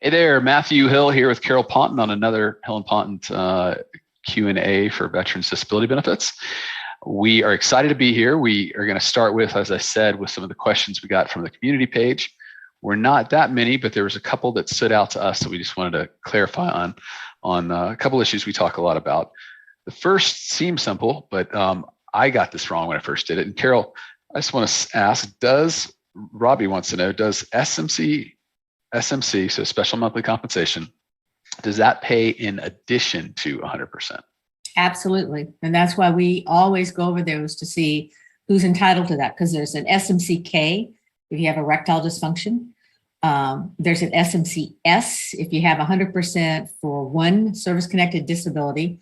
Hey there, Matthew Hill here with Carol Ponton on another HillandPonton Q&A for Veterans Disability Benefits. We are excited to be here. We are going to start with, as I said, with some of the questions we got from the community page. We're not that many, but there was a couple that stood out to us that we just wanted to clarify on a couple issues we talk a lot about. The first seems simple, but I got this wrong when I first did it. And Carol, I just want to ask, Robbie wants to know, does SMC, so special monthly compensation, does that pay in addition to 100%? Absolutely. And that's why we always go over those to see who's entitled to that, because there's an SMCK if you have erectile dysfunction. There's an SMCS if you have 100% for one service-connected disability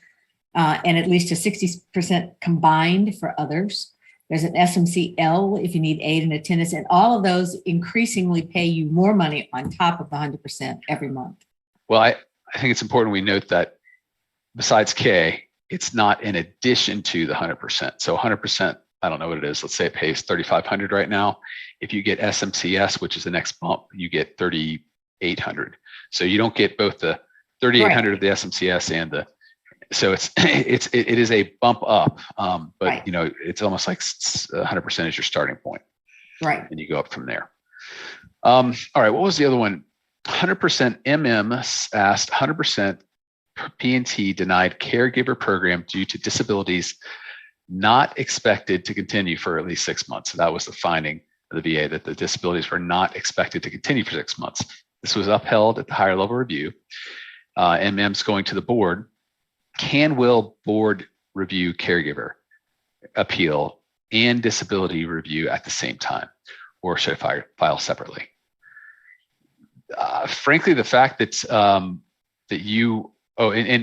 and at least a 60% combined for others. There's an SMCL if you need aid and attendance, and all of those increasingly pay you more money on top of the 100% every month. Well, I think it's important we note that besides K, it's not in addition to the 100%. So 100%, I don't know what it is. Let's say it pays $3,500 right now. If you get SMCS, which is the next bump, you get $3,800. So you don't get both the $3,800 of the SMCS and the. So it is a bump up, but right. You know, it's almost like 100% is your starting point, right? And you go up from there. All right, what was the other one? 100% asked 100% P&T denied caregiver program due to disabilities not expected to continue for at least 6 months. So that was the finding of the VA, that the disabilities were not expected to continue for 6 months. This was upheld at the higher level review. MM's going to the board. Will board review caregiver appeal and disability review at the same time, or should I file separately? Frankly, the fact that and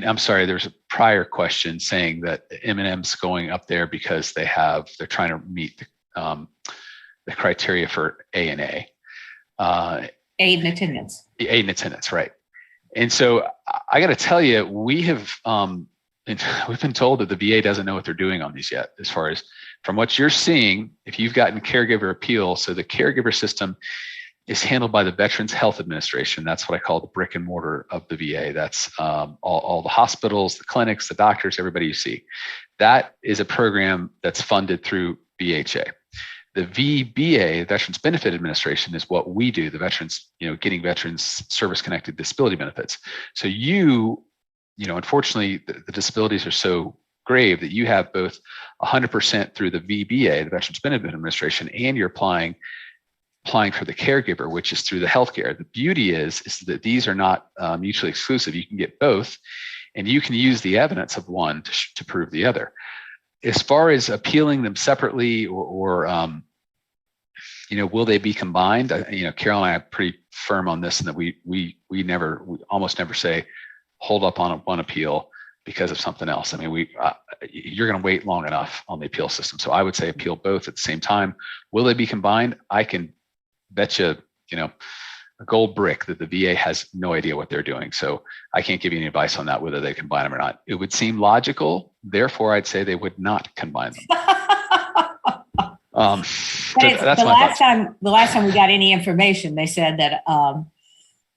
I'm sorry, there's a prior question saying that M&M's going up there because they're trying to meet the criteria for A&A. Aid and attendance. Aid and attendance, right. And so I got to tell you, we've been told that the VA doesn't know what they're doing on these yet, as far as from what you're seeing, if you've gotten caregiver appeal. So the caregiver system is handled by the Veterans Health Administration. That's what I call the brick and mortar of the VA. That's all the hospitals, the clinics, the doctors, everybody you see. That is a program that's funded through VHA. The VBA, Veterans Benefit Administration, is what we do, the veterans, getting veterans service-connected disability benefits. So unfortunately, the disabilities are so grave that you have both 100% through the VBA, the Veterans Benefit Administration, and you're applying for the caregiver, which is through the healthcare. The beauty is that these are not mutually exclusive. You can get both, and you can use the evidence of one to prove the other. As far as appealing them separately or will they be combined? Carol and I are pretty firm on this, and that we almost never say hold up on one appeal because of something else. I mean, you're going to wait long enough on the appeal system. So I would say appeal both at the same time. Will they be combined? I can bet you, a gold brick that the VA has no idea what they're doing. So I can't give you any advice on that, whether they combine them or not. It would seem logical. Therefore, I'd say they would not combine them. The last time we got any information, they said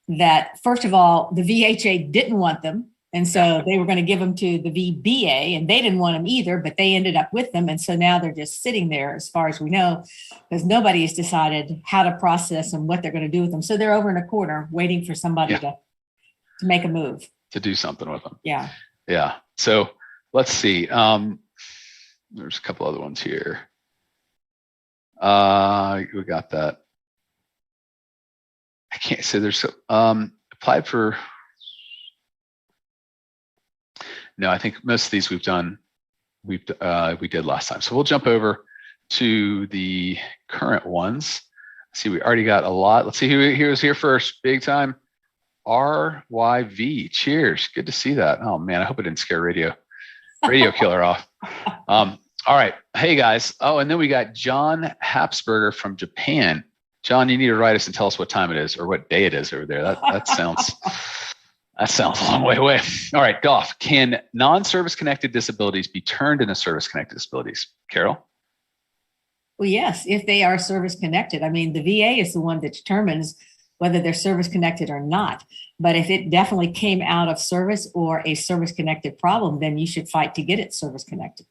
that first of all, the VHA didn't want them. And so they were going to give them to the VBA, and they didn't want them either, but they ended up with them. And so now they're just sitting there, as far as we know, because nobody has decided how to process and what they're going to do with them. So they're over in a corner waiting for somebody to make a move. To do something with them. Yeah. Yeah. So let's see. There's a couple other ones here. We got that. I can't say there's applied for. No, I think most of these we did last time. So we'll jump over to the current ones. See, we already got a lot. Let's see who was here first. Big time. RYV. Cheers. Good to see that. Oh man, I hope it didn't scare radio killer off. All right. Hey guys. Oh, and then we got John Hapsberger from Japan. John, you need to write us and tell us what time it is or what day it is over there. That sounds a long way away. All right, Goff. Can non-service connected disabilities be turned into service connected disabilities? Carol? Well, yes, if they are service connected. I mean, the VA is the one that determines whether they're service connected or not. But if it definitely came out of service or a service connected problem, then you should fight to get it service connected.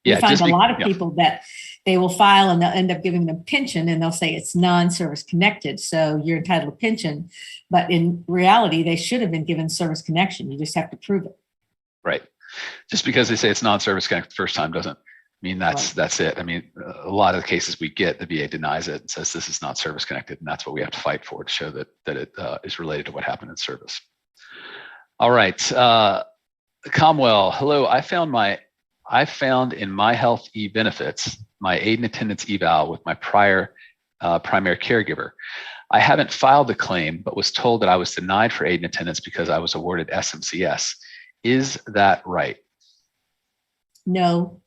Yeah, we find a lot of people that they will file and they'll end up giving them pension and they'll say it's non-service connected, so you're entitled to pension. But in reality, they should have been given service connection. You just have to prove it. Right. Just because they say it's non-service connected the first time doesn't mean that's it. I mean, a lot of the cases we get, the VA denies it and says this is not service connected, and that's what we have to fight for, to show that it is related to what happened in service. All right. Comwell, hello. I found in my health e-benefits my aid and attendance eval with my prior primary caregiver. I haven't filed the claim, but was told that I was denied for aid and attendance because I was awarded SMCS. Is that right? No.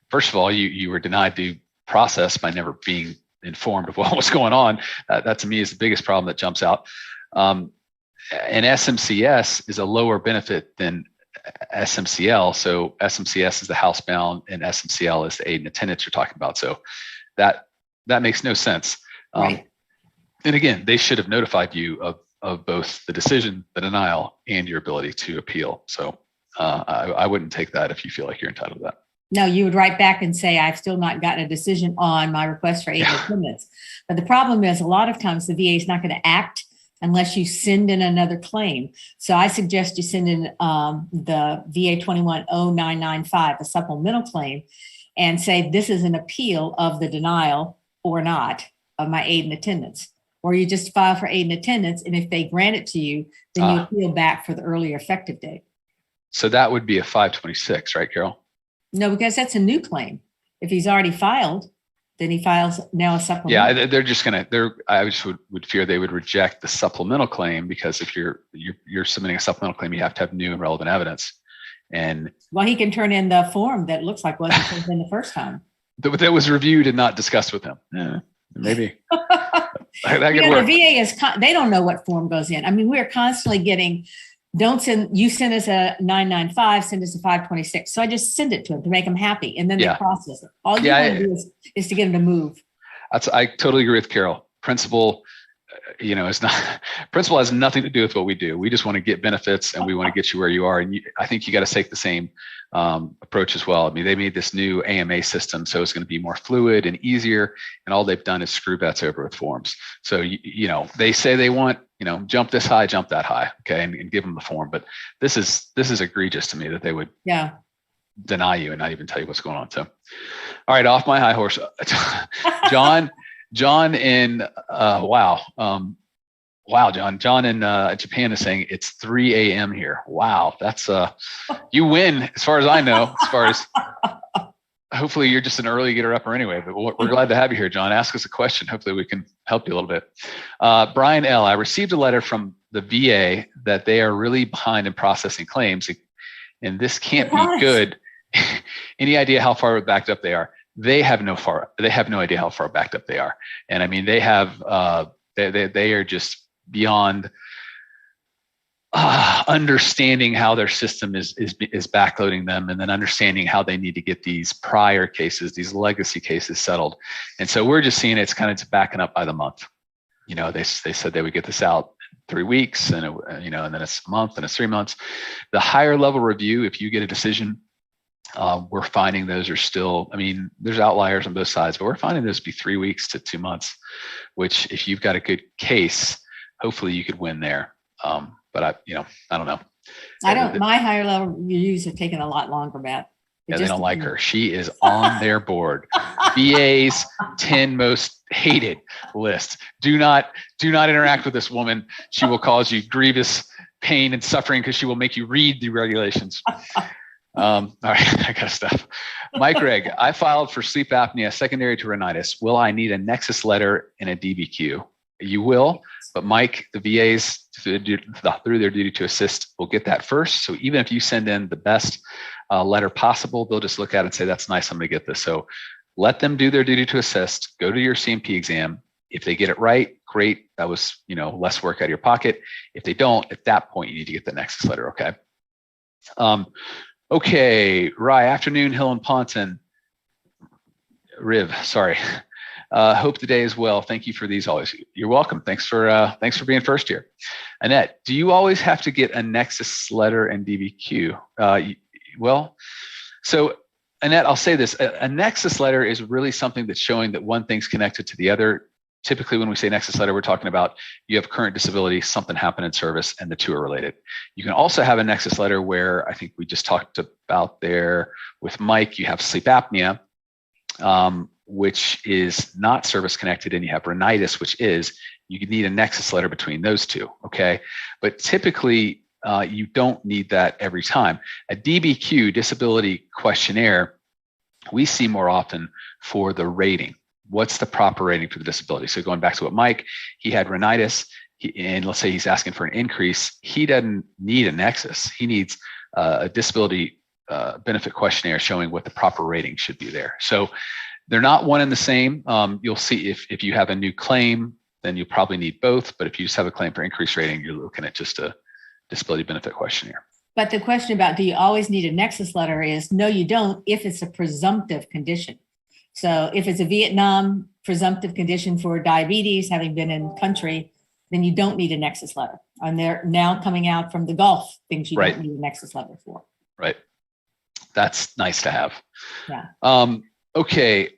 First of all, you were denied due process by never being informed of what was going on. That to me is the biggest problem that jumps out. And SMCS is a lower benefit than SMCL. So SMCS is the housebound and SMCL is the aid and attendance you're talking about. So that makes no sense. Right. And again, they should have notified you of both the decision, the denial, and your ability to appeal. So I wouldn't take that if you feel like you're entitled to that. No, you would write back and say, I've still not gotten a decision on my request for aid and attendance. But the problem is a lot of times the VA is not going to act unless you send in another claim. So I suggest you send in the VA 210995, a supplemental claim, and say this is an appeal of the denial or not of my aid and attendance. Or you just file for aid and attendance, and if they grant it to you, then you appeal back for the earlier effective date. So that would be a 526, right, Carol? No, because that's a new claim. If he's already filed, then he files now a supplemental. Yeah, they're just I just would fear they would reject the supplemental claim, because if you're submitting a supplemental claim, you have to have new and relevant evidence. And well, he can turn in the form that looks like wasn't turned in the first time. That was reviewed and not discussed with him. Yeah, maybe. That could work. The VA is, they don't know what form goes in. I mean, we're constantly getting, send us a 995, send us a 526. So I just send it to them to make them happy. And then they process it. All you want to do is to get them to move. I totally agree with Carol. Principal has nothing to do with what we do. We just want to get benefits and we want to get you where you are. And I think you got to take the same approach as well. I mean, they made this new AMA system, so it's going to be more fluid and easier. And all they've done is screw bets over with forms. So, they say they want, jump this high, jump that high. Okay. And give them the form. But this is egregious to me that they would deny you and not even tell you what's going on. So, all right, off my high horse, John in John in Japan is saying it's 3 a.m. here. Wow, that's you win as far as I know. As far as hopefully you're just an early getter upper anyway. But we're glad to have you here, John. Ask us a question. Hopefully we can help you a little bit. Brian L. I received a letter from the VA that they are really behind in processing claims, and this can't be good. Any idea how far backed up they are? They have no idea how far backed up they are. And I mean, they have, they are just beyond understanding how their system is backloading them, and then understanding how they need to get these prior cases, these legacy cases settled. And so we're just seeing it's kind of backing up by the month. They said they would get this out 3 weeks, and and then it's a month, and it's 3 months. The higher level review, if you get a decision, we're finding those are still, there's outliers on both sides, but we're finding those to be 3 weeks to 2 months, which if you've got a good case, hopefully you could win there. But I don't know. My higher level reviews have taken a lot longer, Matt. They don't like her. She is on their board. VA's 10 most hated list. Do not interact with this woman. She will cause you grievous pain and suffering because she will make you read the regulations. All right, I got stuff. Mike Gregg, I filed for sleep apnea secondary to rhinitis. Will I need a Nexus letter and a DBQ? You will, but Mike, the VAs through their duty to assist will get that first. So even if you send in the best letter possible, they'll just look at it and say, that's nice, I'm gonna get this. So let them do their duty to assist, go to your C&P exam. If they get it right, great. That was, less work out of your pocket. If they don't, at that point, you need to get the Nexus letter, okay? Okay, Rye, afternoon, Hill and Ponton. Riv, sorry. Hope the day is well. Thank you for these always. You're welcome. Thanks for being first here. Annette, do you always have to get a Nexus letter and DBQ? Well, so Annette, I'll say this. A Nexus letter is really something that's showing that one thing's connected to the other. Typically, when we say Nexus letter, we're talking about you have current disability, something happened in service, and the two are related. You can also have a Nexus letter where I think we just talked about there with Mike, you have sleep apnea, which is not service connected, and you have rhinitis, which is, you could need a Nexus letter between those two, okay? But typically, you don't need that every time. A DBQ, disability questionnaire, we see more often for the rating. What's the proper rating for the disability? So going back to what Mike, he had rhinitis, and let's say he's asking for an increase. He doesn't need a Nexus. He needs a disability benefit questionnaire showing what the proper rating should be there. So they're not one and the same. You'll see if you have a new claim, then you probably need both. But if you just have a claim for increased rating, you're looking at just a disability benefit questionnaire. But the question about do you always need a Nexus letter is no, you don't if it's a presumptive condition. So if it's a Vietnam presumptive condition for diabetes, having been in country, then you don't need a Nexus letter. And they're now coming out from the Gulf things you don't need a Nexus letter for. Right. That's nice to have. Yeah. Okay.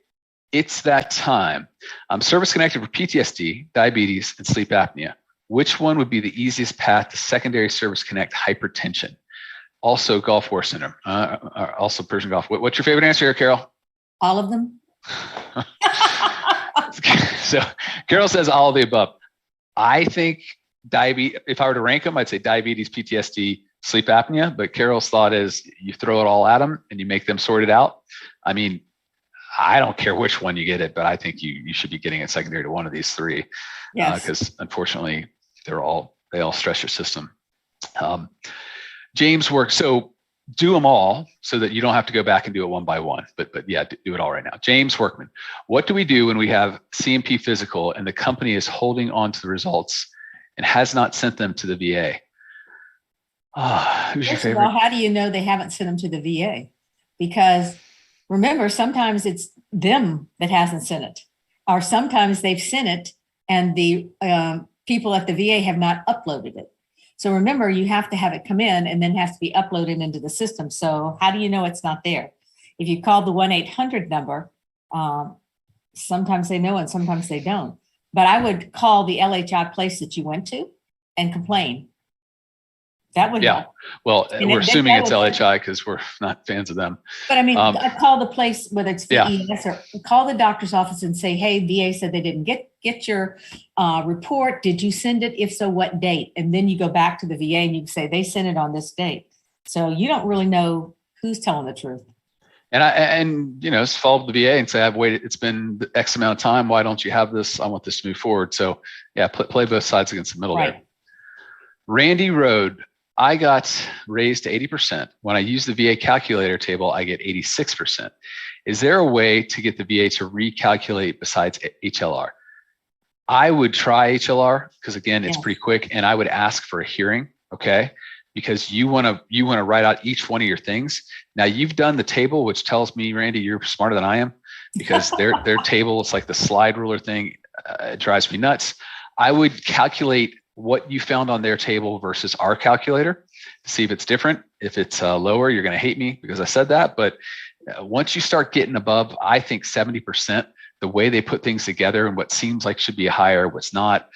It's that time. Service connected for PTSD, diabetes, and sleep apnea. Which one would be the easiest path to secondary service connect hypertension? Also Gulf War syndrome, also Persian Gulf. What's your favorite answer here, Carol? All of them. So Carol says all of the above. I think diabetes, if I were to rank them, I'd say diabetes, PTSD, sleep apnea, but Carol's thought is you throw it all at them and you make them sort it out. I mean, I don't care which one you get it, but I think you should be getting it secondary to one of these three. Yes. Because unfortunately they all stress your system. James works, so do them all so that you don't have to go back and do it one by one, but yeah, do it all right now. James Workman, what do we do when we have C&P physical and the company is holding on to the results and has not sent them to the VA? Who's your favorite? Well, how do you know they haven't sent them to the VA? Because remember, sometimes it's them that hasn't sent it, or sometimes they've sent it and the people at the VA have not uploaded it. So remember, you have to have it come in and then has to be uploaded into the system. So how do you know it's not there? If you call the 1-800 number, sometimes they know and sometimes they don't. But I would call the LHI place that you went to and complain. That would help. Well, we're assuming it's LHI because we're not fans of them. But I mean, I call the place, whether it's VES or call the doctor's office and say, hey, VA said they didn't get your report. Did you send it? If so, what date? And then you go back to the VA and you can say they sent it on this date. So you don't really know who's telling the truth. And just follow the VA and say, I've waited, it's been X amount of time. Why don't you have this? I want this to move forward. So yeah, play both sides against the middle there. Randy Road. I got raised to 80%. When I use the VA calculator table, I get 86%. Is there a way to get the VA to recalculate besides HLR? I would try HLR because again, it's pretty quick, and I would ask for a hearing, okay? Because you want to write out each one of your things. Now you've done the table, which tells me, Randy, you're smarter than I am, because their table, it's like the slide ruler thing. It drives me nuts. I would calculate what you found on their table versus our calculator to see if it's different. If it's lower, you're going to hate me because I said that. But once you start getting above, I think 70%, the way they put things together and what seems like should be higher, what's not,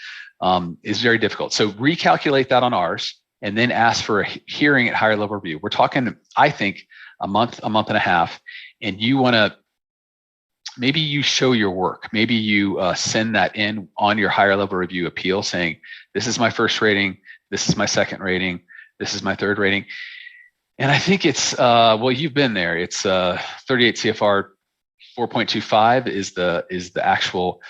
is very difficult. So recalculate that on ours and then ask for a hearing at higher level review. We're talking, I think, a month and a half, and you want to, maybe you show your work. Maybe you send that in on your higher level review appeal saying, this is my first rating, this is my second rating, this is my third rating. And I think it's, well, you've been there. It's 38 CFR 4.25 is the actual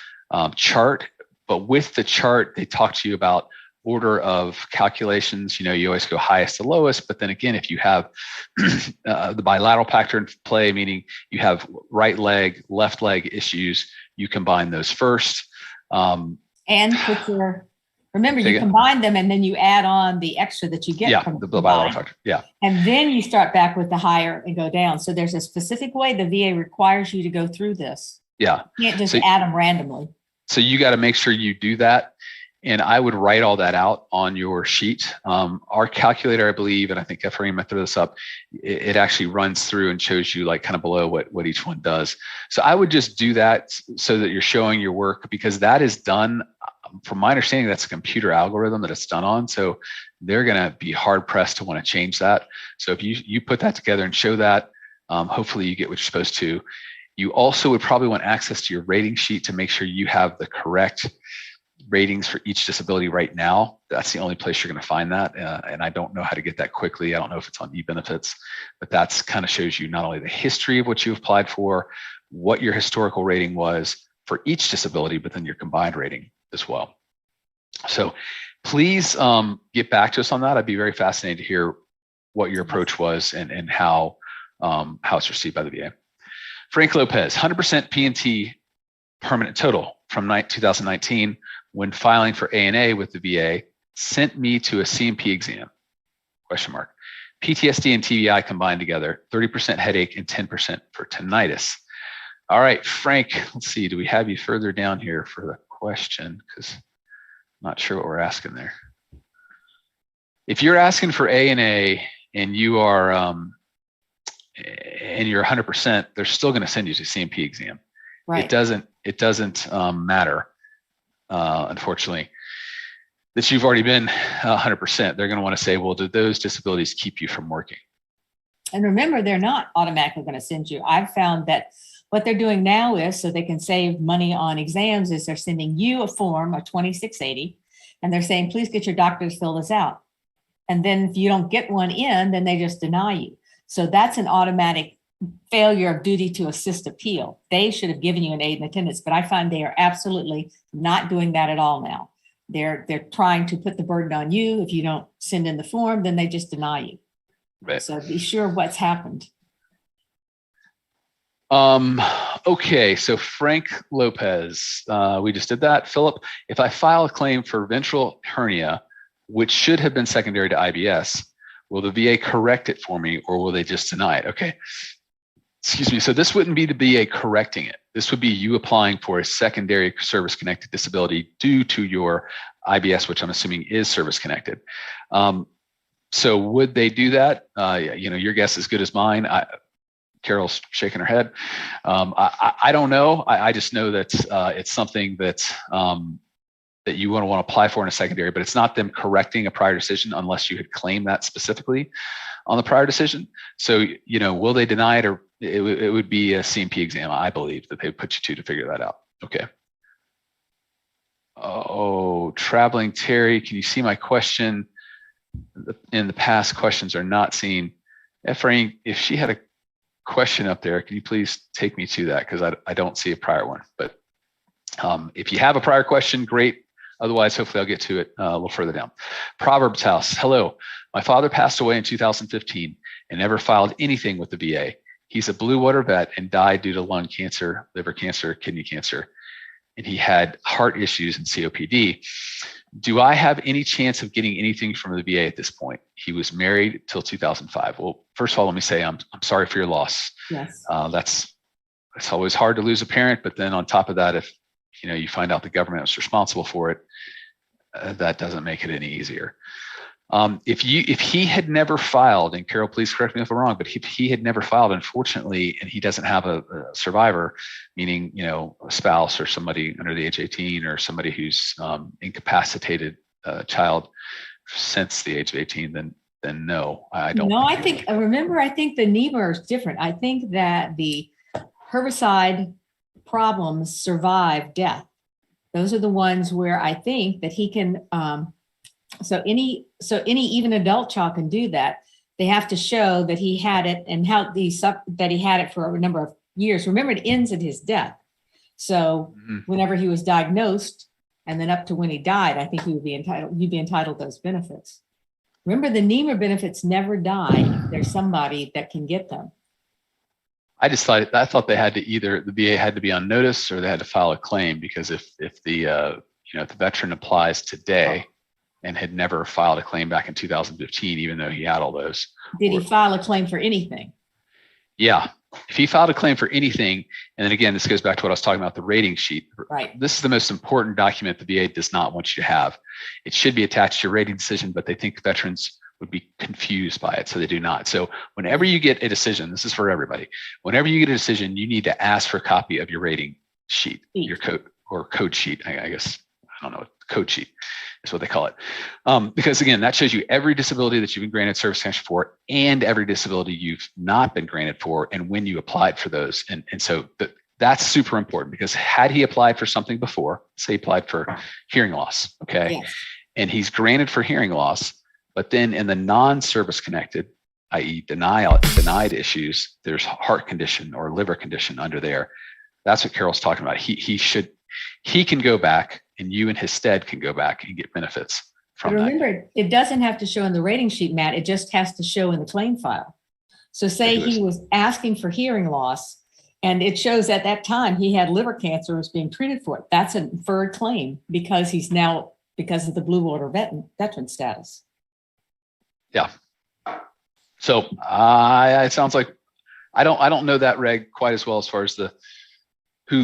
chart. But with the chart, they talk to you about order of calculations. You always go highest to lowest, but then again, if you have the bilateral pattern play, meaning you have right leg, left leg issues, you combine those first. And put your, remember, you combine them and then you add on the extra that you get from the bilateral factor. Yeah. And then you start back with the higher and go down. So there's a specific way the VA requires you to go through this. Yeah. You can't just So, add them randomly. so you got to make sure you do that. And I would write all that out on your sheet. Our calculator, I believe, and I think Ephraim might throw this up, it actually runs through and shows you like kind of below what each one does. So I would just do that so that you're showing your work, because that is done, from my understanding, that's a computer algorithm that it's done on. So they're going to be hard pressed to want to change that. So if you put that together and show that, hopefully you get what you're supposed to. You also would probably want access to your rating sheet to make sure you have the correct ratings for each disability right now. That's the only place you're going to find that. And I don't know how to get that quickly. I don't know if it's on eBenefits, but that's kind of shows you not only the history of what you applied for, what your historical rating was for each disability, but then your combined rating as well. So please get back to us on that. I'd be very fascinated to hear what your approach was and how it's received by the VA. Frank Lopez, 100% P&T permanent total from 2019 when filing for ANA with the VA sent me to a C&P exam, question mark. PTSD and TBI combined together, 30% headache and 10% for tinnitus. All right, Frank, let's see, do we have you further down here for the question? Because I'm not sure what we're asking there. If you're asking for ANA and you are, and you're 100%, they're still going to send you to C&P exam. Right. It doesn't matter, unfortunately, that you've already been 100%. They're going to want to say, well, did those disabilities keep you from working? And remember, they're not automatically going to send you. I've found that what they're doing now is, so they can save money on exams, is they're sending you a form, a 2680, and they're saying, please get your doctor to fill this out. And then if you don't get one in, then they just deny you. So that's an automatic failure of duty to assist appeal. They should have given you an aid in attendance, but I find they are absolutely not doing that at all now. They're trying to put the burden on you. If you don't send in the form, then they just deny you. Right. So be sure what's happened. Okay, so Frank Lopez, we just did that. Philip, if I file a claim for ventral hernia, which should have been secondary to IBS, will the VA correct it for me, or will they just deny it? Okay. Excuse me. So this wouldn't be the VA correcting it. This would be you applying for a secondary service-connected disability due to your IBS, which I'm assuming is service-connected. So would they do that? Your guess is as good as mine. Carol's shaking her head. I don't know. I just know that it's something that you want to apply for in a secondary, but it's not them correcting a prior decision unless you had claimed that specifically on the prior decision. So, will they deny it, or it would be a C&P exam, I believe, that they would put you to figure that out. Okay. Oh, traveling Terry, can you see my question? In the past, questions are not seen. Ephraim, if she had a question up there, can you please take me to that? Because I don't see a prior one. But if you have a prior question, great. Otherwise, hopefully I'll get to it a little further down. Proverbs House. Hello. My father passed away in 2015 and never filed anything with the VA. He's a Blue Water vet and died due to lung cancer, liver cancer, kidney cancer, and he had heart issues and COPD. Do I have any chance of getting anything from the VA at this point? He was married till 2005. Well, first of all, let me say I'm sorry for your loss. Yes. It's always hard to lose a parent, but then on top of that, if you find out the government was responsible for it, that doesn't make it any easier. If he had never filed, and Carol, please correct me if I'm wrong, but if he had never filed, unfortunately, and he doesn't have a survivor, meaning, a spouse or somebody under the age 18 or somebody who's incapacitated child since the age of 18, then no, I don't. No, I think the NEMA is different. I think that the herbicide problems survive death. Those are the ones where I think that he can, so any even adult child can do that. They have to show that he had it and that he had it for a number of years. Remember, it ends at his death. So whenever he was diagnosed and then up to when he died, I think you'd be entitled to those benefits. Remember, the NEMA benefits never die. There's somebody that can get them. I thought they had to the VA had to be on notice or they had to file a claim, because if the veteran applies today and had never filed a claim back in 2015, even though he had all those. Did he file a claim for anything? Yeah. If he filed a claim for anything, and then again, this goes back to what I was talking about, the rating sheet. Right. This is the most important document the VA does not want you to have. It should be attached to your rating decision, but they think veterans would be confused by it, so they do not. So whenever you get a decision, this is for everybody, whenever you get a decision, you need to ask for a copy of your rating sheet, your code or code sheet, I guess. I don't know, code sheet is what they call it. Because again, that shows you every disability that you've been granted service connection for and every disability you've not been granted for and when you applied for those. And so that's super important, because had he applied for something before, say he applied for hearing loss, okay, Yes. and he's granted for hearing loss, but then in the non-service connected, i.e. denied issues, there's heart condition or liver condition under there. That's what Carol's talking about. He can go back, and you in his stead can go back and get benefits from But that. remember, it doesn't have to show in the rating sheet, Matt. It just has to show in the claim file. So say he was asking for hearing loss, and it shows at that time he had liver cancer, was being treated for it. That's a deferred claim because he's now, because of the Blue Water veteran status. Yeah. So it sounds like I don't know that reg quite as well as far as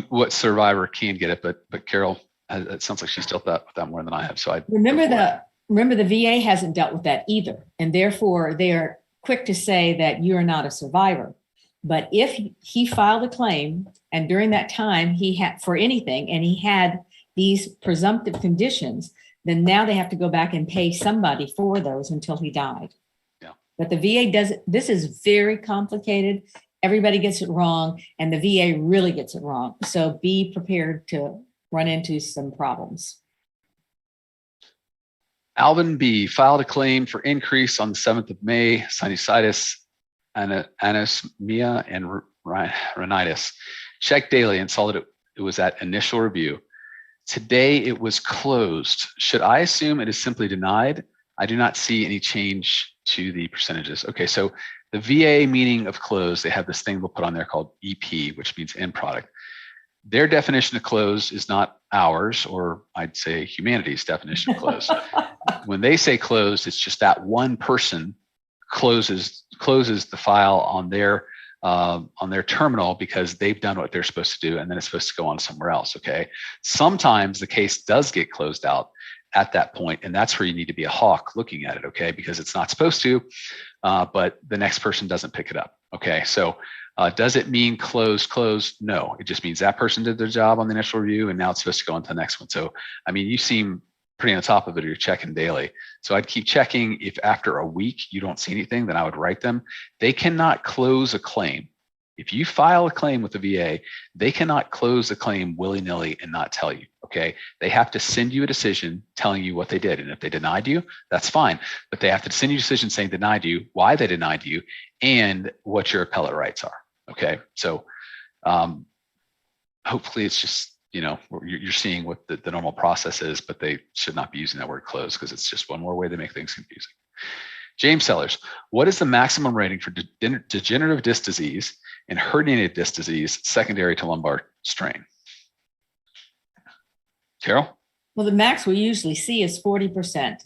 what survivor can get it, but Carol, it sounds like she's dealt with that more than I have. So I remember the VA hasn't dealt with that either, and therefore they are quick to say that you are not a survivor. But if he filed a claim and during that time he had for anything and he had these presumptive conditions, then now they have to go back and pay somebody for those until he died. Yeah. But the VA doesn't. This is very complicated. Everybody gets it wrong, and the VA really gets it wrong. So be prepared to run into some problems. Alvin B. filed a claim for increase on the 7th of May, sinusitis, anosmia, and rhinitis. Checked daily and saw that it was at initial review. Today it was closed. Should I assume it is simply denied? I do not see any change to the percentages. Okay, so the VA meaning of closed, they have this thing they'll put on there called EP, which means end product. Their definition of closed is not ours, or I'd say humanity's definition of closed. When they say closed, it's just that one person closes the file on their terminal because they've done what they're supposed to do, and then it's supposed to go on somewhere else. Okay. Sometimes the case does get closed out at that point, and that's where you need to be a hawk looking at it. Okay, because it's not supposed to, but the next person doesn't pick it up. Okay, so does it mean closed? No, it just means that person did their job on the initial review, and now it's supposed to go on to the next one. So, I mean, you seem pretty on top of it, or you're checking daily. So I'd keep checking. If after a week you don't see anything, then I would write them. They cannot close a claim. If you file a claim with the VA, they cannot close the claim willy-nilly and not tell you, okay? They have to send you a decision telling you what they did. And if they denied you, that's fine. But they have to send you a decision saying denied you, why they denied you, and what your appellate rights are, okay? So hopefully it's just, you're seeing what the normal process is, but they should not be using that word closed because it's just one more way to make things confusing. James Sellers, what is the maximum rating for degenerative disc disease and herniated disc disease secondary to lumbar strain? Carol? Well, the max we usually see is 40%.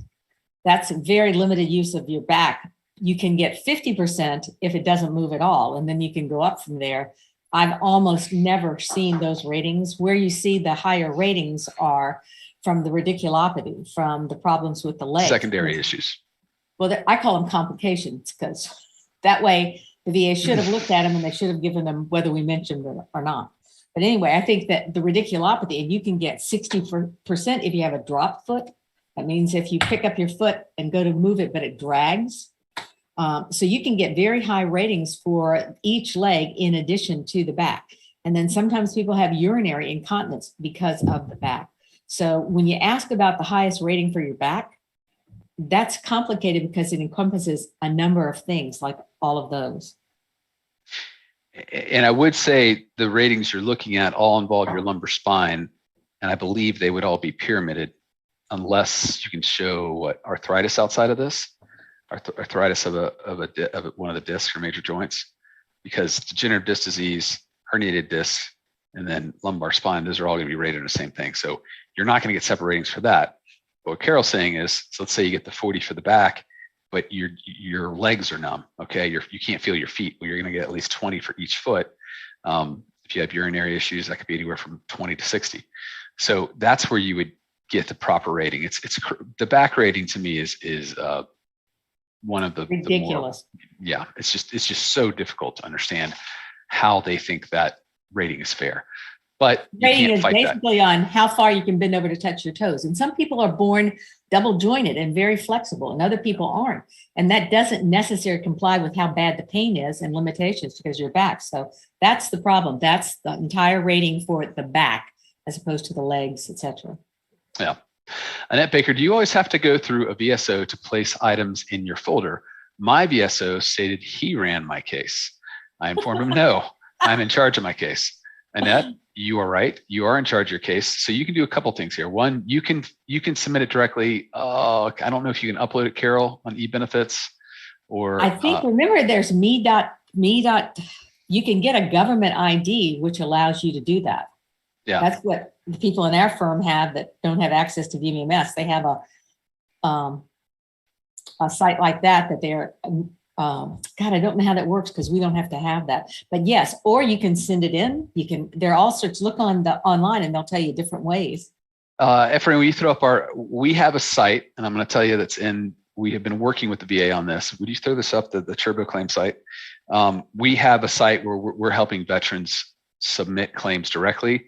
That's very limited use of your back. You can get 50% if it doesn't move at all, and then you can go up from there. I've almost never seen those ratings. Where you see the higher ratings are from the radiculopathy, from the problems with the leg. Secondary issues. Well, I call them complications because that way the VA should have looked at them and they should have given them whether we mentioned it or not. But anyway, I think that the radiculopathy, and you can get 60% if you have a drop foot. That means if you pick up your foot and go to move it, but it drags. So you can get very high ratings for each leg in addition to the back. And then sometimes people have urinary incontinence because of the back. So when you ask about the highest rating for your back, that's complicated because it encompasses a number of things like all of those. And I would say the ratings you're looking at all involve your lumbar spine, and I believe they would all be pyramided unless you can show arthritis outside of this, arthritis of one of the discs or major joints, because degenerative disc disease, herniated disc, and then lumbar spine, those are all going to be rated the same thing. So you're not going to get separate ratings for that. But what Carol's saying is, so let's say you get the 40 for the back, but your legs are numb. Okay, you can't feel your feet. Well, you're going to get at least 20 for each foot. If you have urinary issues, that could be anywhere from 20 to 60. So that's where you would get the proper rating. It's the back rating to me is one of the ridiculous. It's just so difficult to understand how they think that rating is fair. But rating is basically on how far you can bend over to touch your toes. And some people are born double jointed and very flexible, and other people aren't. And that doesn't necessarily comply with how bad the pain is and limitations because of your back. So that's the problem. That's the entire rating for the back as opposed to the legs, etc. Yeah. Annette Baker, do you always have to go through a VSO to place items in your folder? My VSO stated he ran my case. I informed him, no, I'm in charge of my case. Annette, you are right. You are in charge of your case. So you can do a couple things here. One, you can submit it directly. I don't know if you can upload it, Carol, on eBenefits or. I think, remember, there's you can get a government ID, which allows you to do that. Yeah. That's what the people in our firm have that don't have access to VMS. They have a site like that they're, God, I don't know how that works because we don't have to have that. But yes, or you can send it in. There are all sorts, look on the online and they'll tell you different ways. Ephraim, will you throw up we have a site, and I'm going to tell you we have been working with the VA on this. Would you throw this up, the Turbo Claim site? We have a site where we're helping veterans submit claims directly.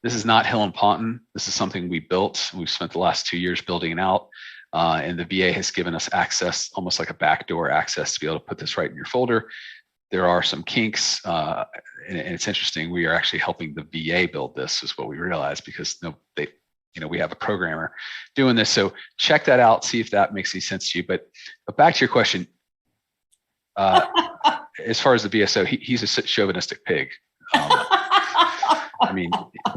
This is not HillandPonton. This is something we built. We've spent the last 2 years building it out. And the VA has given us access, almost like a backdoor access, to be able to put this right in your folder. There are some kinks, and it's interesting. We are actually helping the VA build this, is what we realized, because we have a programmer doing this. So check that out, see if that makes any sense to you. But back to your question, as far as the VSO, he's a chauvinistic pig. I mean,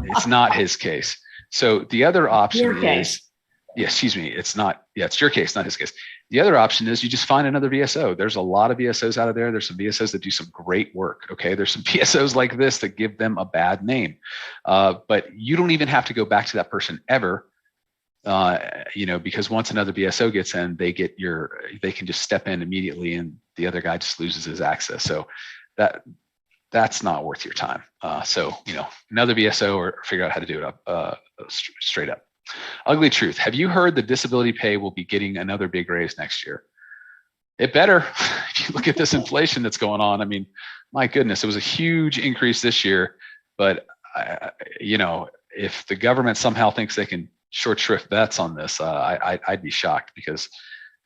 it's not his case. So the other option is. Yeah, excuse me. It's your case, not his case. The other option is you just find another VSO. There's a lot of VSOs out of there. There's some VSOs that do some great work. Okay. There's some VSOs like this that give them a bad name. But you don't even have to go back to that person ever. Because once another VSO gets in, they can just step in immediately and the other guy just loses his access. So that's not worth your time. Another VSO or figure out how to do it up straight up. Ugly truth. Have you heard the disability pay will be getting another big raise next year? It better. If you look at this inflation that's going on, I mean, my goodness, it was a huge increase this year. But, if the government somehow thinks they can short shrift bets on this, I'd be shocked because,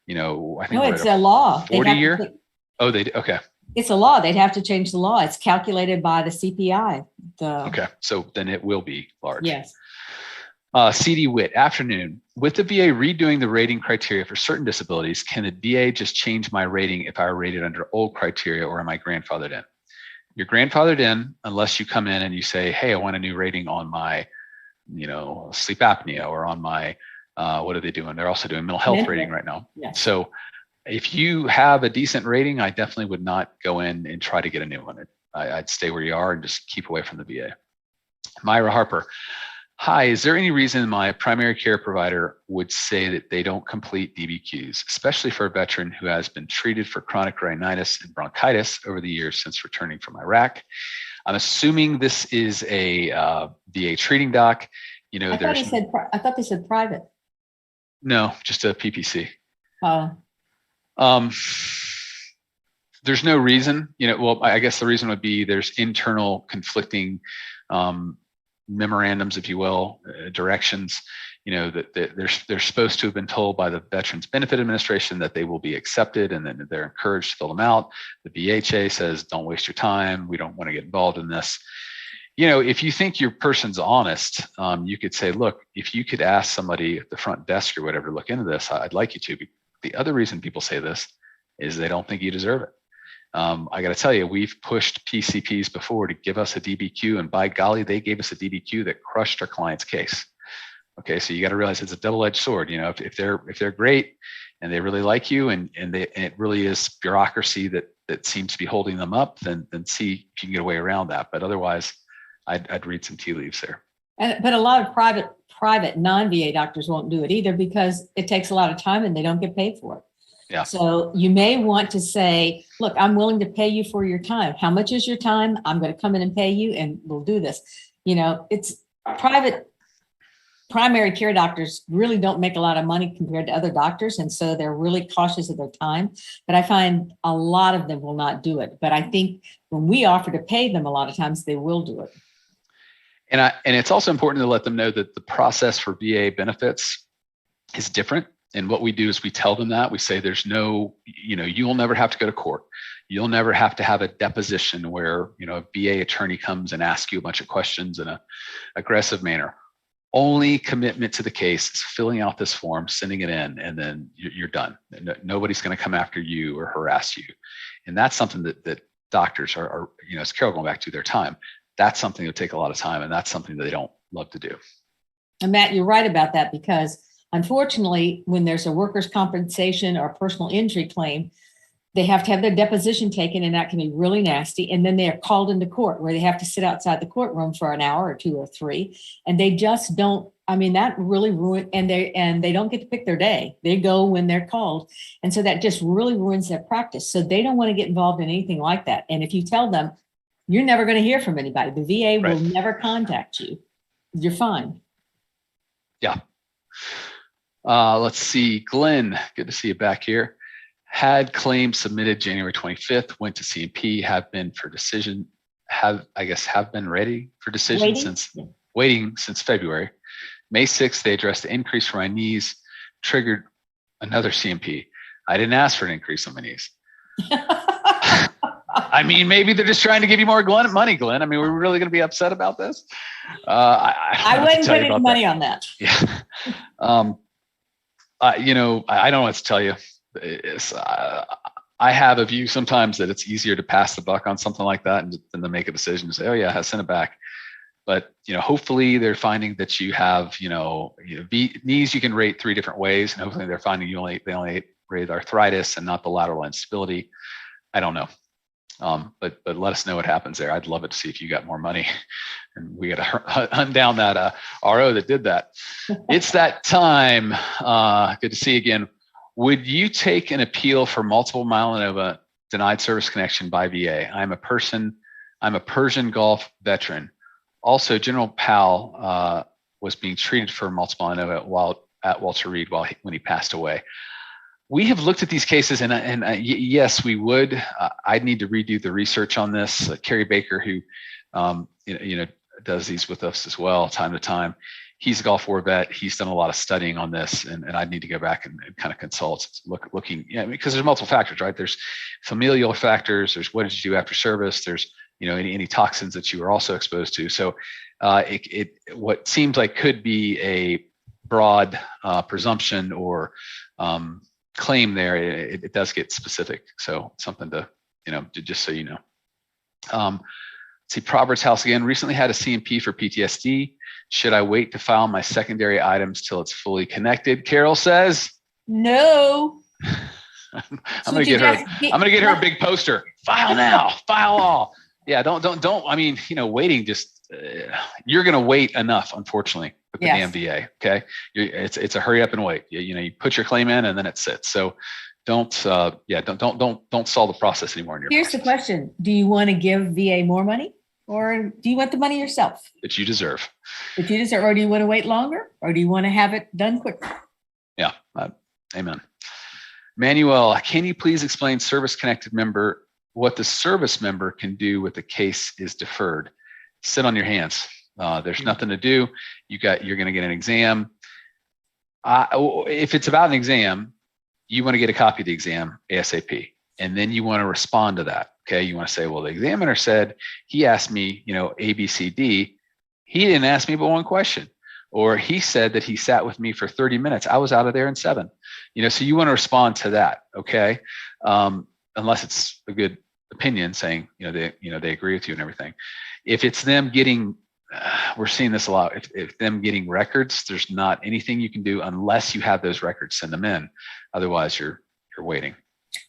I think it's a law. 40 year. Okay. It's a law. They'd have to change the law. It's calculated by the CPI. Okay. So then it will be large. Yes. CD Witt, afternoon. With the VA redoing the rating criteria for certain disabilities, can the VA just change my rating if I were rated under old criteria, or am I grandfathered in? You're grandfathered in unless you come in and you say, hey, I want a new rating on my, sleep apnea, or on my, what are they doing? They're also doing mental health rating right now. Yes. So if you have a decent rating, I definitely would not go in and try to get a new one. I'd stay where you are and just keep away from the VA. Myra Harper. Hi, is there any reason my primary care provider would say that they don't complete DBQs, especially for a veteran who has been treated for chronic rhinitis and bronchitis over the years since returning from Iraq? I'm assuming this is a VA treating doc. I thought they said private. No, just a PPC. Oh. There's no reason, I guess the reason would be there's internal conflicting memorandums, if you will, directions, that they're supposed to have been told by the Veterans Benefit Administration that they will be accepted, and then they're encouraged to fill them out. The VHA says, don't waste your time. We don't want to get involved in this. If you think your person's honest, you could say, look, if you could ask somebody at the front desk or whatever, look into this, I'd like you to. The other reason people say this is they don't think you deserve it. I got to tell you, we've pushed PCPs before to give us a DBQ, and by golly, they gave us a DBQ that crushed our client's case. Okay, so you got to realize it's a double-edged sword. If they're great and they really like you, and it really is bureaucracy that seems to be holding them up, then see if you can get a way around that. But otherwise, I'd read some tea leaves there. But a lot of private non-VA doctors won't do it either because it takes a lot of time and they don't get paid for it. Yeah. So you may want to say, look, I'm willing to pay you for your time. How much is your time? I'm going to come in and pay you and we'll do this. You know, it's private primary care doctors really don't make a lot of money compared to other doctors. And so they're really cautious of their time. But I find a lot of them will not do it. But I think when we offer to pay them, a lot of times they will do it. And it's also important to let them know that the process for VA benefits is different. And what we do is we tell them that. We say there's no, you'll never have to go to court. You'll never have to have a deposition where, a VA attorney comes and asks you a bunch of questions in an aggressive manner. Only commitment to the case is filling out this form, sending it in, and then you're done. Nobody's going to come after you or harass you. And that's something that doctors are, as Carol going back to their time, that's something that take a lot of time, and that's something that they don't love to do. And Matt, you're right about that, because unfortunately, when there's a workers' compensation or personal injury claim, they have to have their deposition taken, and that can be really nasty. And then they are called into court where they have to sit outside the courtroom for an hour or 2 or 3. And they just don't, that really ruins, and they don't get to pick their day. They go when they're called. And so that just really ruins their practice. So they don't want to get involved in anything like that. And if you tell them, you're never going to hear from anybody, the VA will never contact you, you're fine. Yeah. Let's see. Glenn, good to see you back here. Had claims submitted January 25th, went to C&P, have been for decision, have been ready for decision waiting since February. May 6th, they addressed the increase for my knees, triggered another C&P. I didn't ask for an increase on my knees. Maybe they're just trying to give you more money, Glenn. We're really going to be upset about this. I wouldn't put any money on that. Yeah. I don't know what to tell you. I have a view sometimes that it's easier to pass the buck on something like that than to make a decision and say, oh yeah, I sent it back. But, hopefully they're finding that you have, knees you can rate 3 different ways. And hopefully they're finding they only rate arthritis and not the lateral instability. I don't know. But let us know what happens there. I'd love it to see if you got more money, and we got to hunt down that RO that did that. It's that time. Good to see you again. Would you take an appeal for multiple myeloma denied service connection by VA? I'm a Persian Gulf veteran. Also, General Powell was being treated for multiple myeloma at Walter Reed when he passed away. We have looked at these cases, and yes, we would. I'd need to redo the research on this. Kerry Baker, who does these with us as well, time to time. He's a Gulf War vet. He's done a lot of studying on this, and I'd need to go back and kind of consult, looking, because there's multiple factors, right? There's familial factors. There's what did you do after service. There's any toxins that you were also exposed to. So what seems like could be a broad presumption or claim there, it does get specific. So something to just so you know. See, Proverbs House again. Recently had a C&P for PTSD. Should I wait to file my secondary items till it's fully connected? Carol says no. I'm gonna get her a big poster. File now. File all. Yeah. Don't. Waiting just you're gonna wait enough, unfortunately, with the damn VA. Okay. It's a hurry up and wait. You put your claim in and then it sits. So don't stall the process anymore. Here's the question: do you want to give VA more money, or do you want the money yourself that you deserve? Or do you want to wait longer, or do you want to have it done quicker? Yeah, amen. Manuel, can you please explain service connected member, what the service member can do with the case is deferred? Sit on your hands. There's nothing to do. You're going to get an exam. If it's about an exam, you want to get a copy of the exam ASAP, and then you want to respond to that. Okay. You want to say, well, the examiner said, he asked me, A, B, C, D. He didn't ask me but one question. Or he said that he sat with me for 30 minutes. I was out of there in 7. So you want to respond to that. Okay. Unless it's a good opinion saying, they agree with you and everything. If it's them getting, we're seeing this a lot. If them getting records, there's not anything you can do unless you have those records, send them in. Otherwise you're waiting.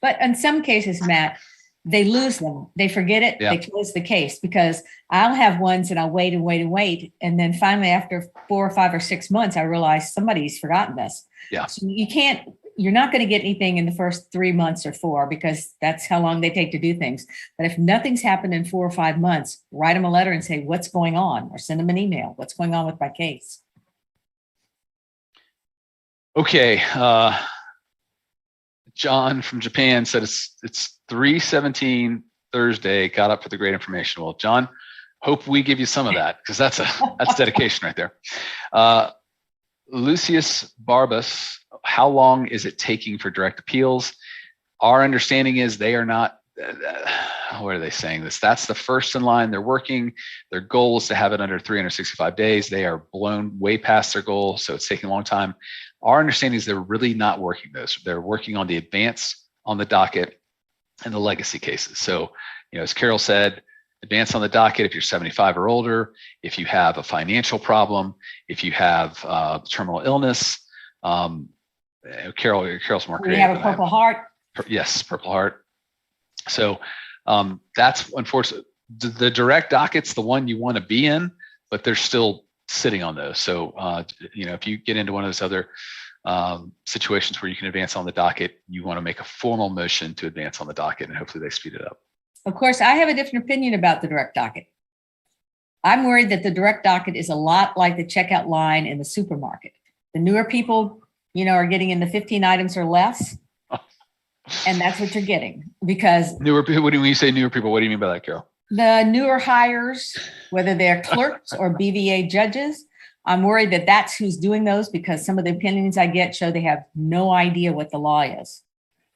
But in some cases, Matt, they lose them. They forget it. Yeah. They close the case, because I'll have ones and I'll wait and wait and wait. And then finally, after 4 or 5 or 6 months, I realize somebody's forgotten this. Yeah. So you can't, you're not going to get anything in the first 3 months or 4, because that's how long they take to do things. But if nothing's happened in 4 or 5 months, write them a letter and say, what's going on? Or send them an email. What's going on with my case? Okay. John from Japan said it's 3:17 Thursday, got up for the great information. Well, John, hope we give you some of that, because that's dedication right there. Lucius Barbas, how long is it taking for direct appeals? Our understanding is they are not, what are they saying this? That's the first in line. They're working. Their goal is to have it under 365 days. They are blown way past their goal, so it's taking a long time. Our understanding is they're really not working those. They're working on the advance on the docket and the legacy cases. So, as Carol said, advance on the docket if you're 75 or older, if you have a financial problem, if you have terminal illness. Carol's more creative. We have a Purple Heart. Yes, Purple Heart. So that's unfortunate. The direct docket's the one you want to be in, but they're still sitting on those. So, if you get into one of those other situations where you can advance on the docket, you want to make a formal motion to advance on the docket, and hopefully they speed it up. Of course, I have a different opinion about the direct docket. I'm worried that the direct docket is a lot like the checkout line in the supermarket. The newer people, are getting into 15 items or less. And that's what you're getting, because newer people. When you say newer people, what do you mean by that, Carol? The newer hires, whether they're clerks or BVA judges, I'm worried that that's who's doing those, because some of the opinions I get show they have no idea what the law is.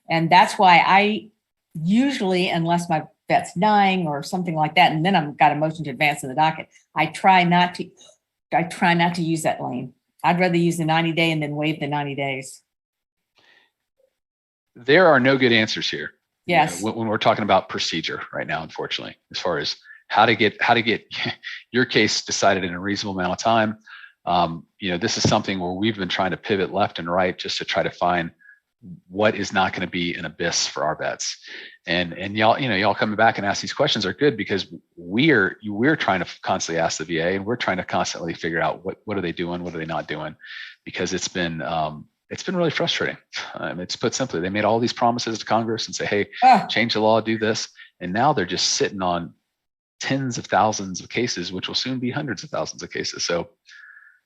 And that's why I usually, unless my vet's dying or something like that, and then I've got a motion to advance in the docket, I try not to use that lane. I'd rather use the 90-day and then waive the 90 days. There are no good answers here. Yes. When we're talking about procedure right now, unfortunately, as far as how to get your case decided in a reasonable amount of time. This is something where we've been trying to pivot left and right just to try to find what is not going to be an abyss for our vets. And y'all coming back and ask these questions are good, because we're trying to constantly ask the VA, and we're trying to constantly figure out what are they doing, what are they not doing, because it's been really frustrating. It's put simply, they made all these promises to Congress and say, hey, change the law, do this. And now they're just sitting on tens of thousands of cases, which will soon be hundreds of thousands of cases. So,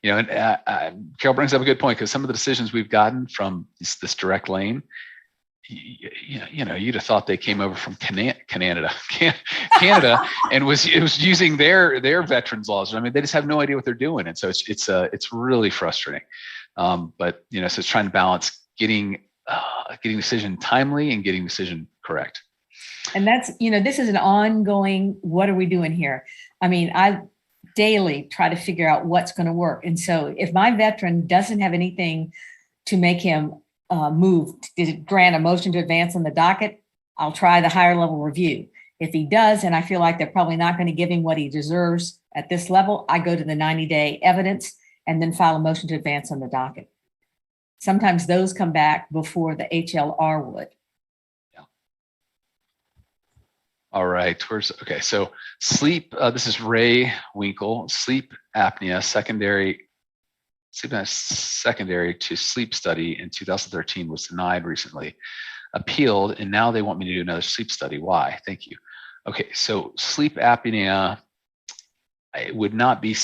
Carol brings up a good point, because some of the decisions we've gotten from this direct lane, you'd have thought they came over from Canada, and was using their veterans laws. I mean, they just have no idea what they're doing. And so it's really frustrating. But so it's trying to balance getting decision timely and getting decision correct. And that's, this is an ongoing, what are we doing here? I mean, I daily try to figure out what's going to work. And so if my veteran doesn't have anything to make him move, to grant a motion to advance on the docket, I'll try the higher level review. If he does, and I feel like they're probably not going to give him what he deserves at this level, I go to the 90-day evidence and then file a motion to advance on the docket. Sometimes those come back before the HLR would. Yeah. All right. Okay. So sleep, this is Ray Winkle, sleep apnea secondary to sleep study in 2013 was denied recently, appealed, and now they want me to do another sleep study. Why? Thank you. Okay. So sleep apnea, it would not be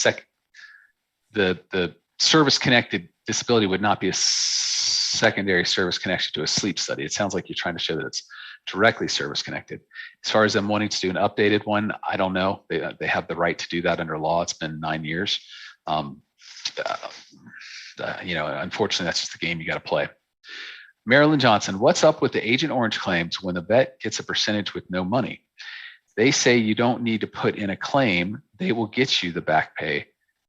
the service-connected disability would not be a secondary service connection to a sleep study. It sounds like you're trying to show that it's directly service-connected. As far as them wanting to do an updated one, I don't know. They have the right to do that under law. It's been 9 years. Unfortunately, that's just the game you got to play. Marilyn Johnson, what's up with the Agent Orange claims when the vet gets a percentage with no money? They say you don't need to put in a claim. They will get you the back pay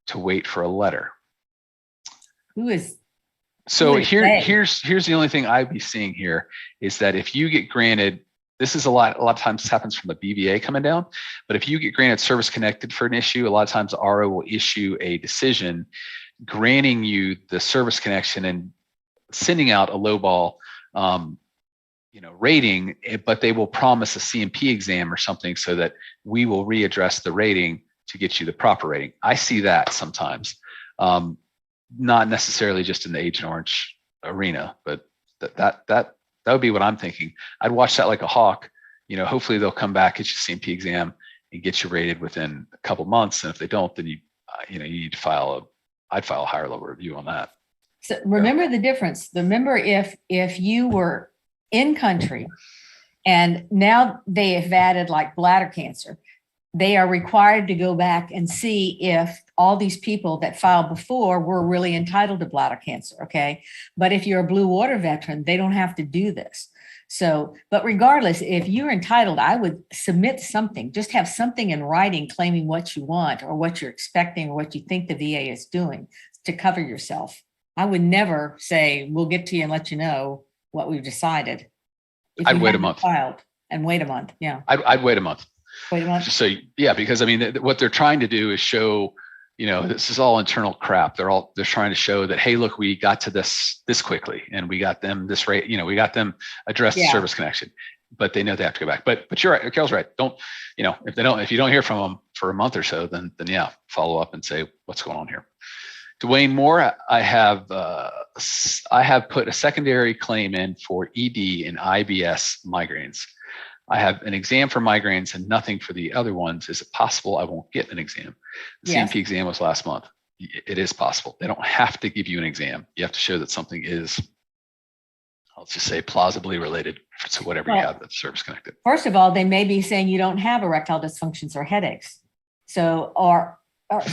to wait for a letter. Here's the only thing I'd be seeing here is that if you get granted, this is a lot of times this happens from the BVA coming down, but if you get granted service connected for an issue, a lot of times the RO will issue a decision granting you the service connection and sending out a lowball rating, but they will promise a C&P exam or something so that we will readdress the rating to get you the proper rating. I see that sometimes, not necessarily just in the Agent Orange arena, but That would be what I'm thinking. I'd watch that like a hawk. Hopefully they'll come back, get your C&P exam, and get you rated within a couple months. And if they don't, then you need to I'd file a higher level review on that. So remember the difference. Remember if you were in country and now they have added like bladder cancer, they are required to go back and see if all these people that filed before were really entitled to bladder cancer. Okay. But if you're a blue water veteran, they don't have to do this. So, but regardless, if you're entitled, I would submit something, just have something in writing claiming what you want or what you're expecting or what you think the VA is doing to cover yourself. I would never say, we'll get to you and let you know what we've decided. I'd wait a month. Filed and wait a month. Yeah. I'd wait a month. Wait a month. Just so, yeah, because I mean, what they're trying to do is show, this is all internal crap. They're trying to show that, hey, look, we got to this quickly and we got them this rate, we got them addressed the service connection, but they know they have to go back. But you're right. Carol's right. If you don't hear from them for a month or so, then yeah, follow up and say, what's going on here? Dwayne Moore, I have put a secondary claim in for ED and IBS migraines. I have an exam for migraines and nothing for the other ones. Is it possible I won't get an exam? The C&P exam was last month. It is possible. They don't have to give you an exam. You have to show that something is, let's just say, plausibly related to whatever you have that's service connected. First of all, they may be saying you don't have erectile dysfunctions or headaches. So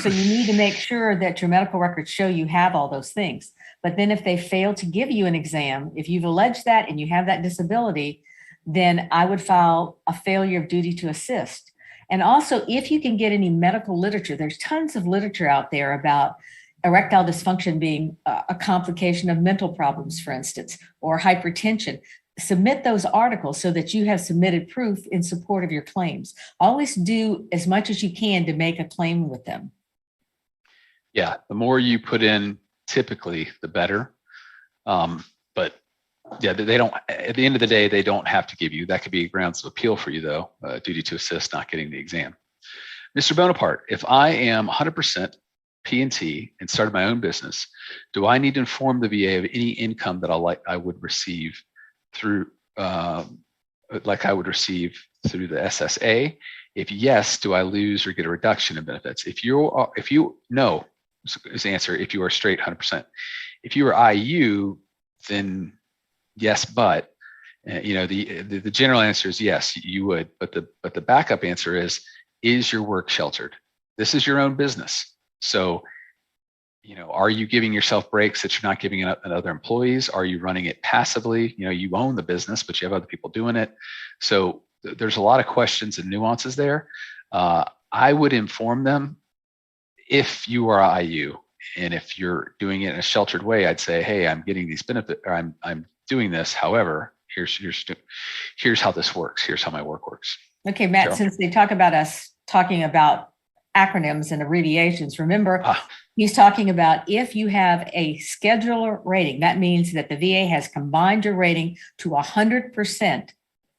you need to make sure that your medical records show you have all those things. But then if they fail to give you an exam, if you've alleged that and you have that disability, then I would file a failure of duty to assist. And also, if you can get any medical literature, there's tons of literature out there about erectile dysfunction being a complication of mental problems, for instance, or hypertension. Submit those articles so that you have submitted proof in support of your claims. Always do as much as you can to make a claim with them. Yeah, the more you put in, typically, the better. But yeah, they don't, at the end of the day, they don't have to give you. That could be grounds of appeal for you, though, duty to assist, not getting the exam. Mr. Bonaparte, if I am 100% P&T and started my own business, do I need to inform the VA of any income that I would receive through, like I would receive through the SSA? If yes, do I lose or get a reduction in benefits? If you no, is the answer. If you are straight 100%, if you are IU, then yes, but the general answer is yes, you would. But the backup answer is your work sheltered? This is your own business, so. Are you giving yourself breaks that you're not giving other employees? Are you running it passively? You own the business, but you have other people doing it. So there's a lot of questions and nuances there. I would inform them if you are IU, and if you're doing it in a sheltered way, I'd say, hey, I'm getting these benefits, or I'm doing this. However, here's how this works. Here's how my work works. Okay, Matt, Cheryl? Since they talk about us talking about acronyms and abbreviations, remember, he's talking about if you have a scheduler rating, that means that the VA has combined your rating to 100%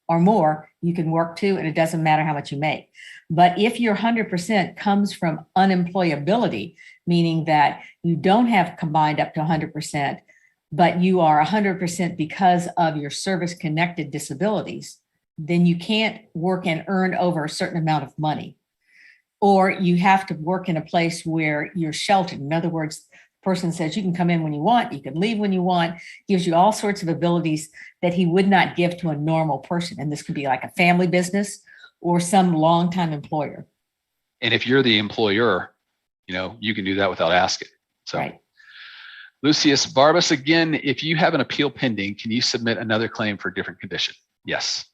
or more, you can work to, and it doesn't matter how much you make. But if your 100% comes from unemployability, meaning that you don't have combined up to 100%, but you are 100% because of your service-connected disabilities, then you can't work and earn over a certain amount of money. Or you have to work in a place where you're sheltered. In other words, the person says you can come in when you want, you can leave when you want, gives you all sorts of abilities that he would not give to a normal person. And this could be like a family business or some longtime employer. And if you're the employer, you can do that without asking. So, right. Lucius Barbas, again, if you have an appeal pending, can you submit another claim for a different condition? Yes.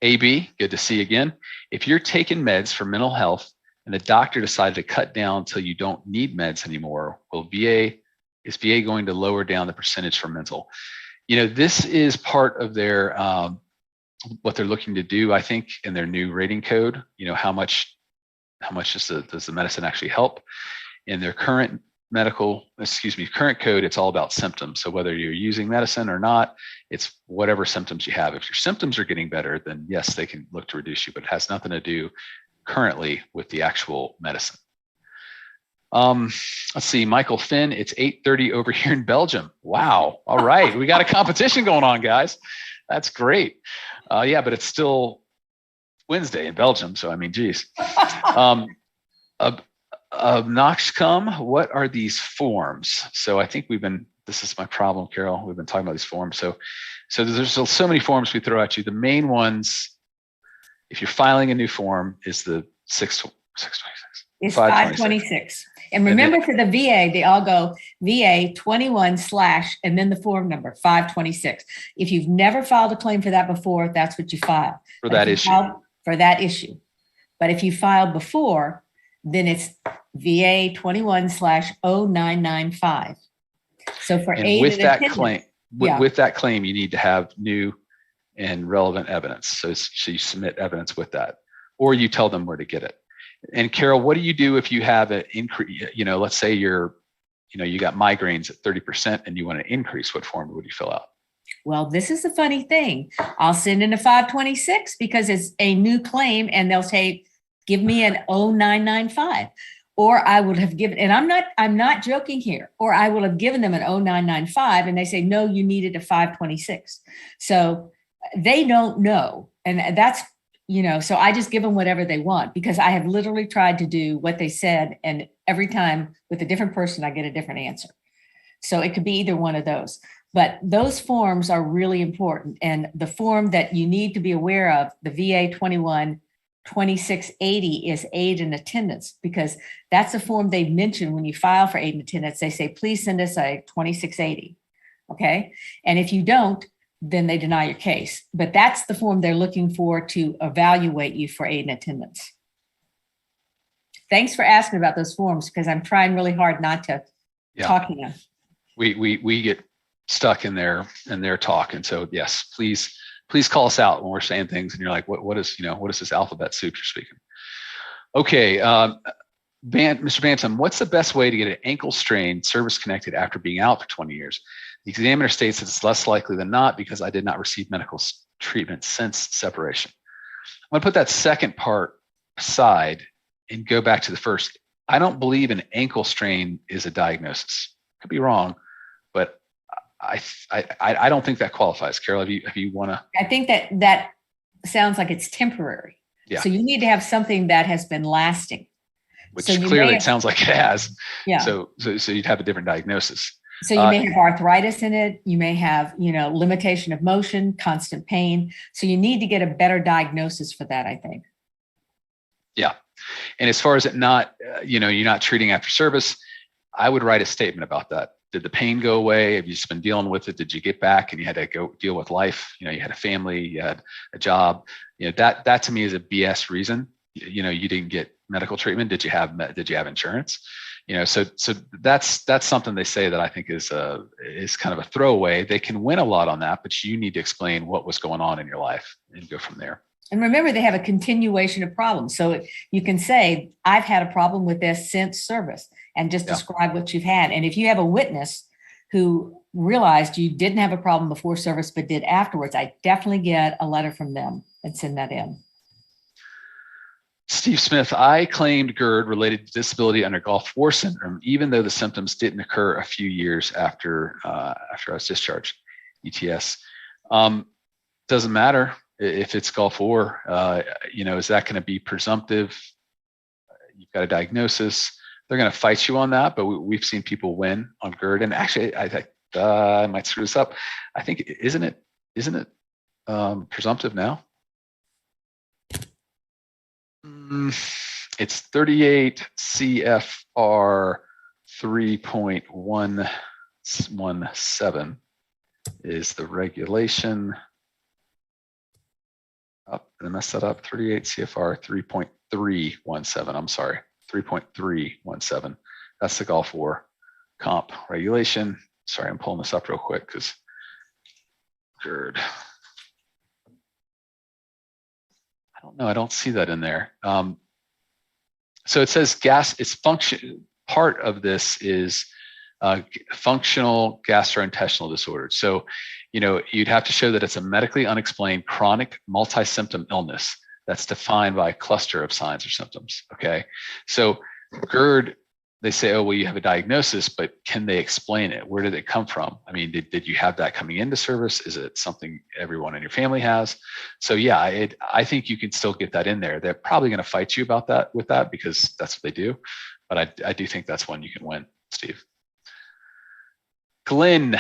AB, good to see you again. If you're taking meds for mental health, and the doctor decided to cut down until you don't need meds anymore, is VA going to lower down the percentage for mental? This is part of their what they're looking to do, I think, in their new rating code. How much does the medicine actually help? In their current current code, it's all about symptoms. So whether you're using medicine or not, it's whatever symptoms you have. If your symptoms are getting better, then yes, they can look to reduce you, but it has nothing to do currently with the actual medicine. Let's see, Michael Finn, it's 8:30 over here in Belgium. Wow. All right. We got a competition going on, guys. That's great. Yeah, but it's still Wednesday in Belgium. So, I mean, geez. Noxcom, what are these forms? So I think this is my problem, Carol. We've been talking about these forms. So there's so many forms we throw at you. The main ones, if you're filing a new form, is the 626. It's 526. And remember, for the VA, they all go VA 21 / and then the form number 526. If you've never filed a claim for that before, that's what you file. For that issue. For that issue. But if you filed before, then it's VA 21 / 0995. So for and aid with and that attendance, claim, with that claim, you need to have new and relevant evidence. So you submit evidence with that, or you tell them where to get it. And Carol, what do you do if you have an increase? Let's say you got migraines at 30% and you want to increase. What form would you fill out? Well, this is the funny thing. I'll send in a 526 because it's a new claim, and they'll say, give me an 0995. Or I would have given, and I'm not joking here, or I will have given them an 0995 and they say, no, you needed a 526. So they don't know. And that's, so I just give them whatever they want, because I have literally tried to do what they said. And every time with a different person, I get a different answer. So it could be either one of those. But those forms are really important. And the form that you need to be aware of, the VA 2680, is aid and attendance, because that's a form they mention when you file for aid and attendance. They say, please send us a 2680. Okay. And if you don't, then they deny your case. But that's the form they're looking for to evaluate you for aid and attendance. Thanks for asking about those forms, because I'm trying really hard not to talk to them. We get stuck in their talk. And so, yes, please call us out when we're saying things and you're like, what is this alphabet soup you're speaking? Okay. Mr. Bantam, what's the best way to get an ankle sprain service connected after being out for 20 years? The examiner states that it's less likely than not because I did not receive medical treatment since separation. I'm going to put that second part aside and go back to the first. I don't believe an ankle strain is a diagnosis. Could be wrong, but I don't think that qualifies. Carol, if you want to. I think that sounds like it's temporary. Yeah. So you need to have something that has been lasting. Which clearly it sounds like it has. Yeah. So you'd have a different diagnosis. So you may have arthritis in it. You may have, limitation of motion, constant pain. So you need to get a better diagnosis for that, I think. Yeah. And as far as it not, you're not treating after service, I would write a statement about that. Did the pain go away? Have you just been dealing with it? Did you get back and you had to go deal with life? You had a family, you had a job. That to me is a BS reason. You didn't get medical treatment. Did you have insurance? So that's something they say that I think is kind of a throwaway. They can win a lot on that, but you need to explain what was going on in your life and go from there. And remember, they have a continuation of problems. So you can say, I've had a problem with this since service, and just describe what you've had. And if you have a witness who realized you didn't have a problem before service, but did afterwards, I definitely get a letter from them and send that in. Steve Smith, I claimed GERD related to disability under Gulf War syndrome, even though the symptoms didn't occur a few years after I was discharged. ETS. Doesn't matter if it's Gulf War. Is that going to be presumptive? You've got a diagnosis. They're going to fight you on that, but we've seen people win on GERD. And actually, I think I might screw this up. I think isn't it presumptive now? It's 38 CFR 3.117 is the regulation. Did I mess that up? 38 CFR 3.317. I'm sorry, 3.317. That's the Gulf War comp regulation. Sorry, I'm pulling this up real quick because GERD. I don't know. I don't see that in there. So it says its function. Part of this is functional gastrointestinal disorder. So, you'd have to show that it's a medically unexplained chronic multi-symptom illness that's defined by a cluster of signs or symptoms. Okay. So GERD they say, oh, well, you have a diagnosis, but can they explain it? Where did it come from? I mean, did you have that coming into service? Is it something everyone in your family has? So yeah, I think you can still get that in there. They're probably going to fight you about that with that because that's what they do. But I do think that's one you can win, Steve. Glenn,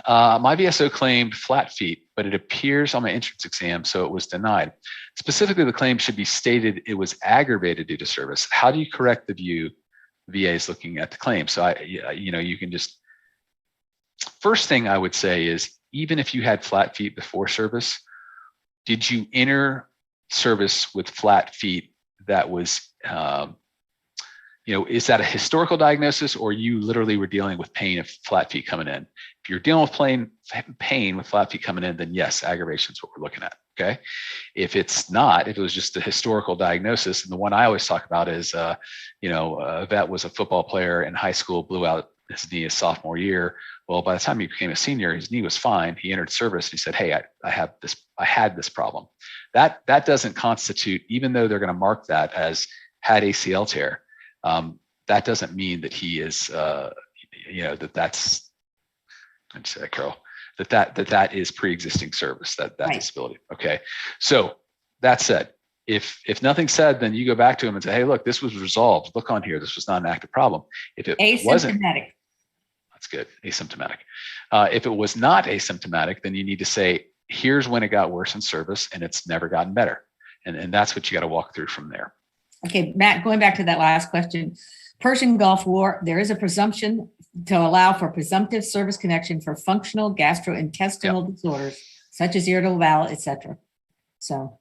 my VSO claimed flat feet, but it appears on my entrance exam, so it was denied. Specifically, the claim should be stated it was aggravated due to service. How do you correct the view VA is looking at the claim? So you can just, first thing I would say is, even if you had flat feet before service, did you enter service with flat feet that was, is that a historical diagnosis, or you literally were dealing with pain of flat feet coming in? If you're dealing with pain with flat feet coming in, then yes, aggravation is what we're looking at. Okay. If it's not, if it was just a historical diagnosis, and the one I always talk about is, a vet was a football player in high school, blew out his knee his sophomore year. Well, by the time he became a senior, his knee was fine. He entered service and he said, hey, I had this problem. That doesn't constitute, even though they're going to mark that as had ACL tear, that doesn't mean that he is, that's, I'm sorry, Carol, that is pre-existing service, that right. Disability. Okay. So that said, if nothing's said, then you go back to him and say, hey, look, this was resolved. Look on here. This was not an active problem. If it wasn't, that's good. Asymptomatic. If it was not asymptomatic, then you need to say, here's when it got worse in service and it's never gotten better. And that's what you got to walk through from there. Okay, Matt, going back to that last question, Persian Gulf War, there is a presumption to allow for presumptive service connection for functional gastrointestinal disorders, such as irritable bowel, et cetera. So.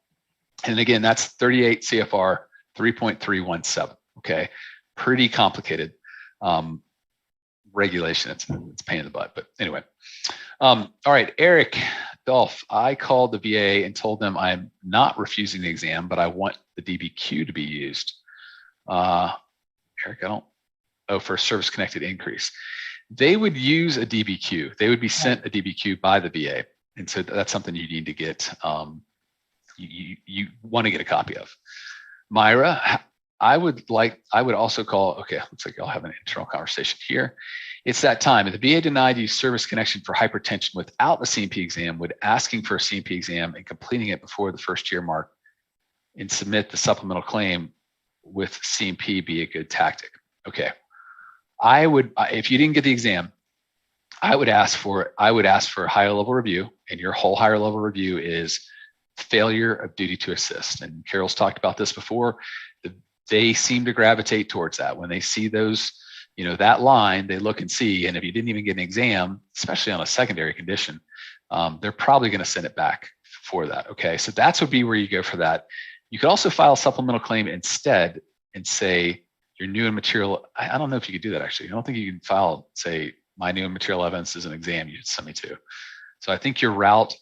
And again, that's 38 CFR 3.317. Okay, pretty complicated regulation. It's a pain in the butt, but anyway. All right, Eric Dolph, I called the VA and told them I'm not refusing the exam, but I want the DBQ to be used. Eric, for service connected increase. They would use a DBQ. They would be sent a DBQ by the VA. And so that's something you need to get, you want to get a copy of. Myra, I would also call, okay, looks like y'all have an internal conversation here. It's that time. If the VA denied you service connection for hypertension without the C&P exam, would asking for a C&P exam and completing it before the first year mark and submit the supplemental claim with C&P be a good tactic? Okay. I would, if you didn't get the exam, I would ask for a higher level review, and your whole higher level review is failure of duty to assist. And Carol's talked about this before. They seem to gravitate towards that. When they see those, that line, they look and see, and if you didn't even get an exam, especially on a secondary condition, they're probably going to send it back for that. Okay. So that's would be where you go for that. You could also file a supplemental claim instead and say your new and material. I don't know if you could do that actually. I don't think you can file, say, my new and material evidence is an exam you send me to. So I think your route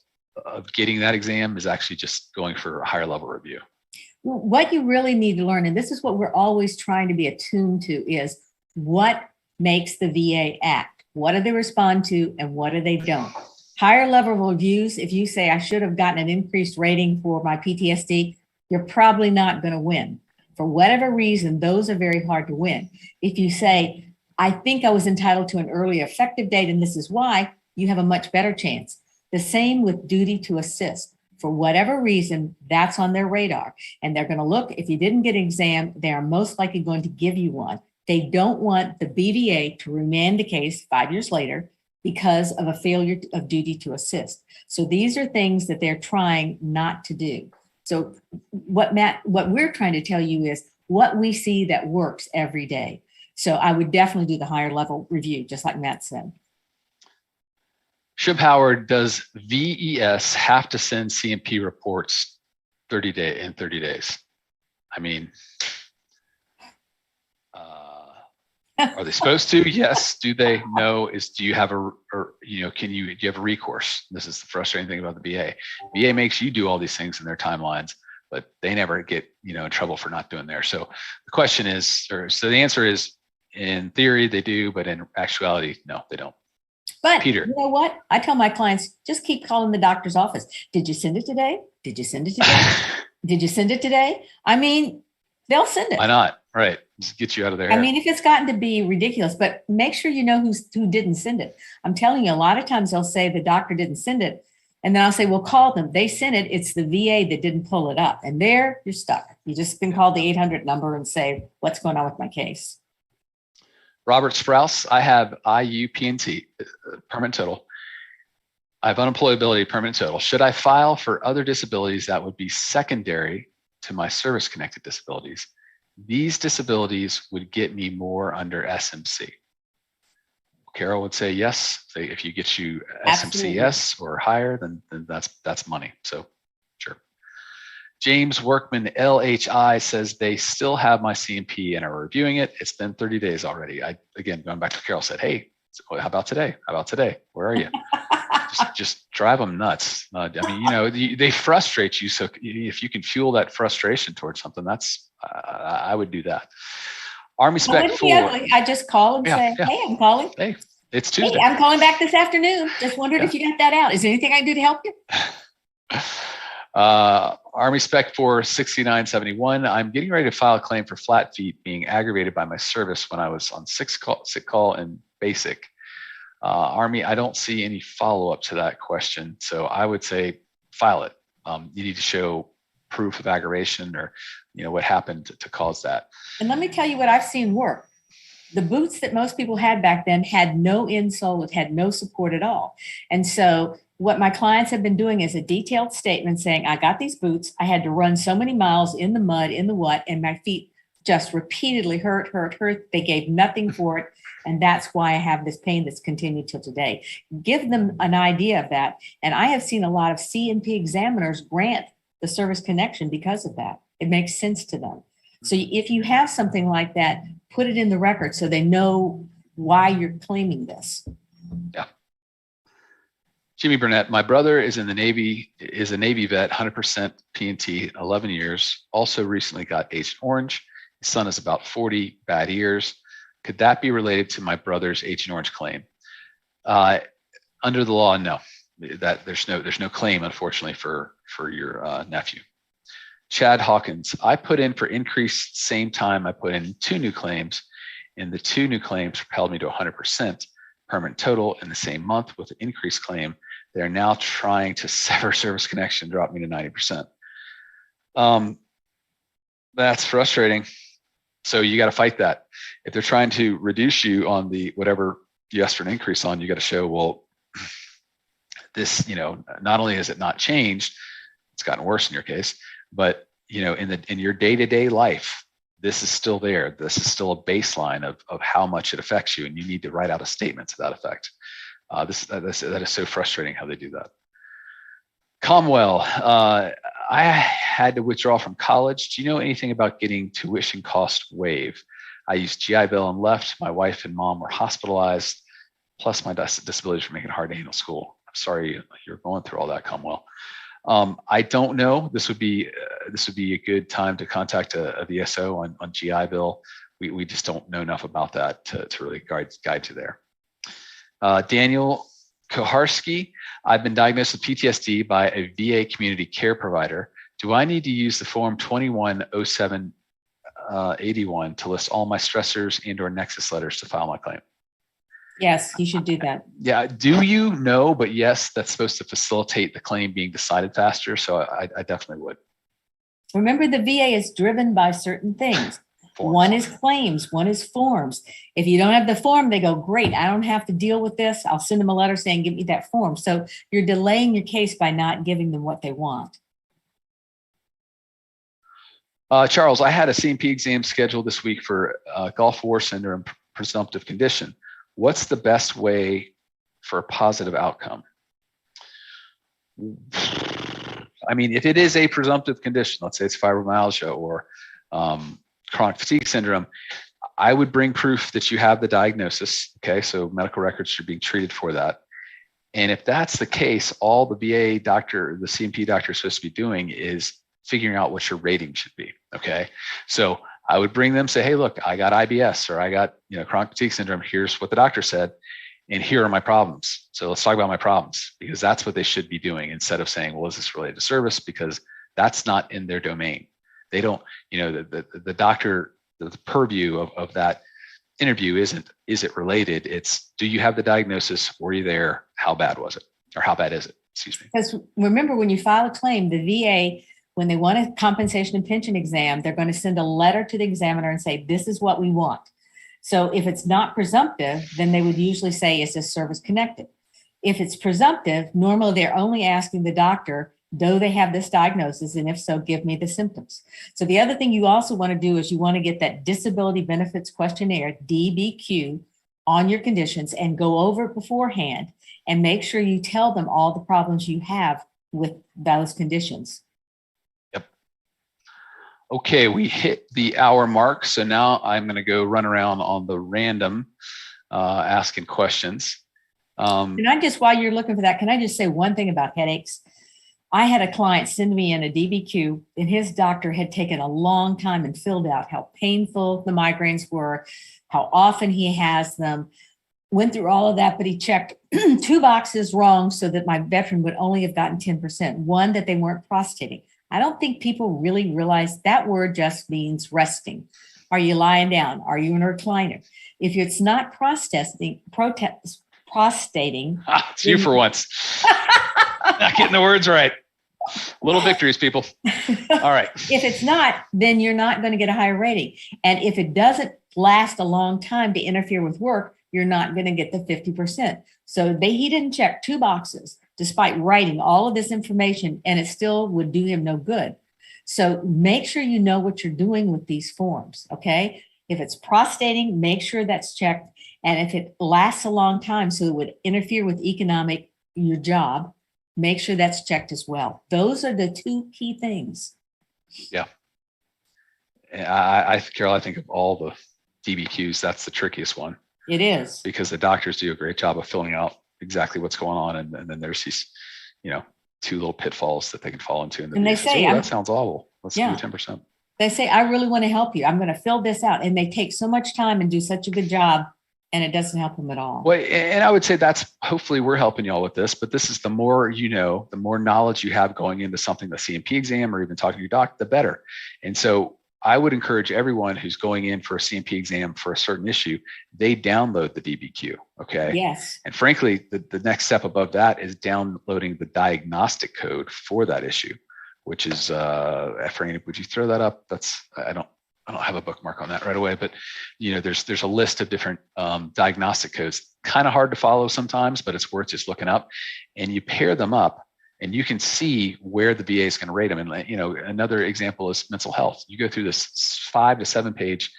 of getting that exam is actually just going for a higher level review. Well, what you really need to learn, and this is what we're always trying to be attuned to, is what makes the VA act. What do they respond to and what do they don't? Higher level reviews, if you say I should have gotten an increased rating for my PTSD, you're probably not going to win. For whatever reason, those are very hard to win. If you say, I think I was entitled to an early effective date and this is why, you have a much better chance. The same with duty to assist. For whatever reason, that's on their radar. And they're going to look, if you didn't get an exam, they are most likely going to give you one. They don't want the BVA to remand the case 5 years later because of a failure of duty to assist. So these are things that they're trying not to do. So what we're trying to tell you is what we see that works every day. So I would definitely do the higher level review, just like Matt said. Shib Howard, does VES have to send C&P reports 30 days? I mean, are they supposed to? Yes. Do they? No. Do you have do you have a recourse? This is the frustrating thing about the VA. VA makes you do all these things in their timelines, but they never get, in trouble for not doing theirs. So the question is, so the answer is, in theory they do, but in actuality, no, they don't. But Peter, you know what? I tell my clients, just keep calling the doctor's office. Did you send it today? Did you send it today? Did you send it today? I mean, they'll send it. Why not? Right. Just get you out of there. I mean, if it's gotten to be ridiculous, but make sure you know who didn't send it. I'm telling you, a lot of times they'll say the doctor didn't send it. And then I'll say, well, call them. They sent it. It's the VA that didn't pull it up. And there you're stuck. You just can call the 800 number and say, what's going on with my case? Robert Sprouse, I have IUPNT, permanent total. I have unemployability, permanent total. Should I file for other disabilities that would be secondary to my service-connected disabilities? These disabilities would get me more under SMC. Carol would say yes. Say if you get you SMCS or higher, then that's money. So sure. James Workman LHI says they still have my C&P and are reviewing it. It's been 30 days already. Again, going back to Carol, said, hey, how about today? How about today? Where are you? just drive them nuts. I mean, they frustrate you. So if you can fuel that frustration towards something, I would do that. Army Spec 4. I just call and say, hey, I'm calling. Hey, it's Tuesday. Hey, I'm calling back this afternoon. Just wondered if you got that out. Is there anything I can do to help you? Army Spec 4 6971. I'm getting ready to file a claim for flat feet being aggravated by my service when I was on sick call and basic. Army, I don't see any follow-up to that question. So I would say file it. You need to show proof of aggravation or what happened to cause that. And let me tell you what I've seen work. The boots that most people had back then had no insole. It had no support at all. And so what my clients have been doing is a detailed statement saying, I got these boots. I had to run so many miles in the mud, in the what, and my feet just repeatedly hurt. They gave nothing for it. And that's why I have this pain that's continued till today. Give them an idea of that. And I have seen a lot of C&P examiners grant the service connection because of that. It makes sense to them. So if you have something like that, put it in the record so they know why you're claiming this. Yeah. Jimmy Burnett, my brother is in the Navy, is a Navy vet, 100% P&T, 11 years, also recently got Agent Orange. His son is about 40 bad years. Could that be related to my brother's Agent Orange claim? Under the law, no. That there's no claim, unfortunately, for your nephew. Chad Hawkins, I put in for increased same time. I put in 2 new claims, and the 2 new claims propelled me to 100% permanent total in the same month with an increased claim. They're now trying to sever service connection, drop me to 90%. That's frustrating. So you got to fight that. If they're trying to reduce you on the whatever you asked for an increase on, you got to show, well, this, not only has it not changed, it's gotten worse in your case, but in your day-to-day life, this is still there. This is still a baseline of how much it affects you, and you need to write out a statement to that effect. That is so frustrating how they do that. Comwell, I had to withdraw from college. Do you know anything about getting tuition cost waived? I used GI Bill and left. My wife and mom were hospitalized, plus my disabilities were making it hard to handle school. I'm sorry you're going through all that, Comwell. I don't know. This would be a good time to contact a VSO on GI Bill. We just don't know enough about that to really guide you there. Daniel Koharski, I've been diagnosed with PTSD by a VA community care provider. Do I need to use the form 210781 to list all my stressors and/or Nexus letters to file my claim? Yes, you should do that. Yeah, do you know? But yes, that's supposed to facilitate the claim being decided faster. So I definitely would. Remember, the VA is driven by certain things. Forms. One is claims, one is forms. If you don't have the form, they go, great, I don't have to deal with this. I'll send them a letter saying, give me that form. So you're delaying your case by not giving them what they want. Charles, I had a C&P exam scheduled this week for Gulf War syndrome presumptive condition. What's the best way for a positive outcome? I mean, if it is a presumptive condition, let's say it's fibromyalgia or chronic fatigue syndrome, I would bring proof that you have the diagnosis. Okay, so medical records should be treated for that. And if that's the case, all the VA doctor, the C&P doctor is supposed to be doing is figuring out what your rating should be. Okay, so I would bring them, say, hey, look, I got IBS or I got chronic fatigue syndrome. Here's what the doctor said, and here are my problems. So let's talk about my problems, because that's what they should be doing instead of saying, well, is this related to service? Because that's not in their domain. They don't, the doctor, the purview of that interview isn't, is it related? It's, do you have the diagnosis? Were you there? How bad was it? Or how bad is it? Excuse me. Because remember, when you file a claim, the VA, when they want a compensation and pension exam, they're going to send a letter to the examiner and say, this is what we want. So if it's not presumptive, then they would usually say, is this service connected? If it's presumptive, normally they're only asking the doctor, do they have this diagnosis? And if so, give me the symptoms. So the other thing you also want to do is you want to get that disability benefits questionnaire, DBQ, on your conditions and go over it beforehand and make sure you tell them all the problems you have with those conditions. Yep. Okay, we hit the hour mark. So now I'm going to go run around on the random asking questions. And I just, while you're looking for that, can I just say one thing about headaches? I had a client send me in a DBQ, and his doctor had taken a long time and filled out how painful the migraines were, how often he has them, went through all of that, but he checked 2 boxes wrong so that my veteran would only have gotten 10%. One, that they weren't prostrating. I don't think people really realize that word just means resting. Are you lying down? Are you in a recliner? If it's not prostating, it's you for once. Not getting the words right. Little victories, people. All right. If it's not, then you're not going to get a higher rating. And if it doesn't last a long time to interfere with work, you're not going to get the 50%. So he didn't check 2 boxes despite writing all of this information, and it still would do him no good. So make sure you know what you're doing with these forms, okay? If it's prostrating, make sure that's checked. And if it lasts a long time, so it would interfere with your job, make sure that's checked as well. Those are the 2 key things. Yeah. Carol, I think of all the DBQs, that's the trickiest one. It is. Because the doctors do a great job of filling out exactly what's going on. And then there's these, 2 little pitfalls that they can fall into. And they say, that sounds awful. Let's do 10%. They say, I really want to help you. I'm going to fill this out. And they take so much time and do such a good job, and it doesn't help them at all. Well, and I would say hopefully we're helping y'all with this, but this is the more the more knowledge you have going into something, the C&P exam, or even talking to your doc, the better. And so I would encourage everyone who's going in for a C&P exam for a certain issue, they download the DBQ. Okay. Yes. And frankly, the next step above that is downloading the diagnostic code for that issue, which is, Efrain, would you throw that up? I don't have a bookmark on that right away, but there's a list of different diagnostic codes, kind of hard to follow sometimes, but it's worth just looking up, and you pair them up and you can see where the VA is going to rate them. And another example is mental health. You go through this 5 to 7 page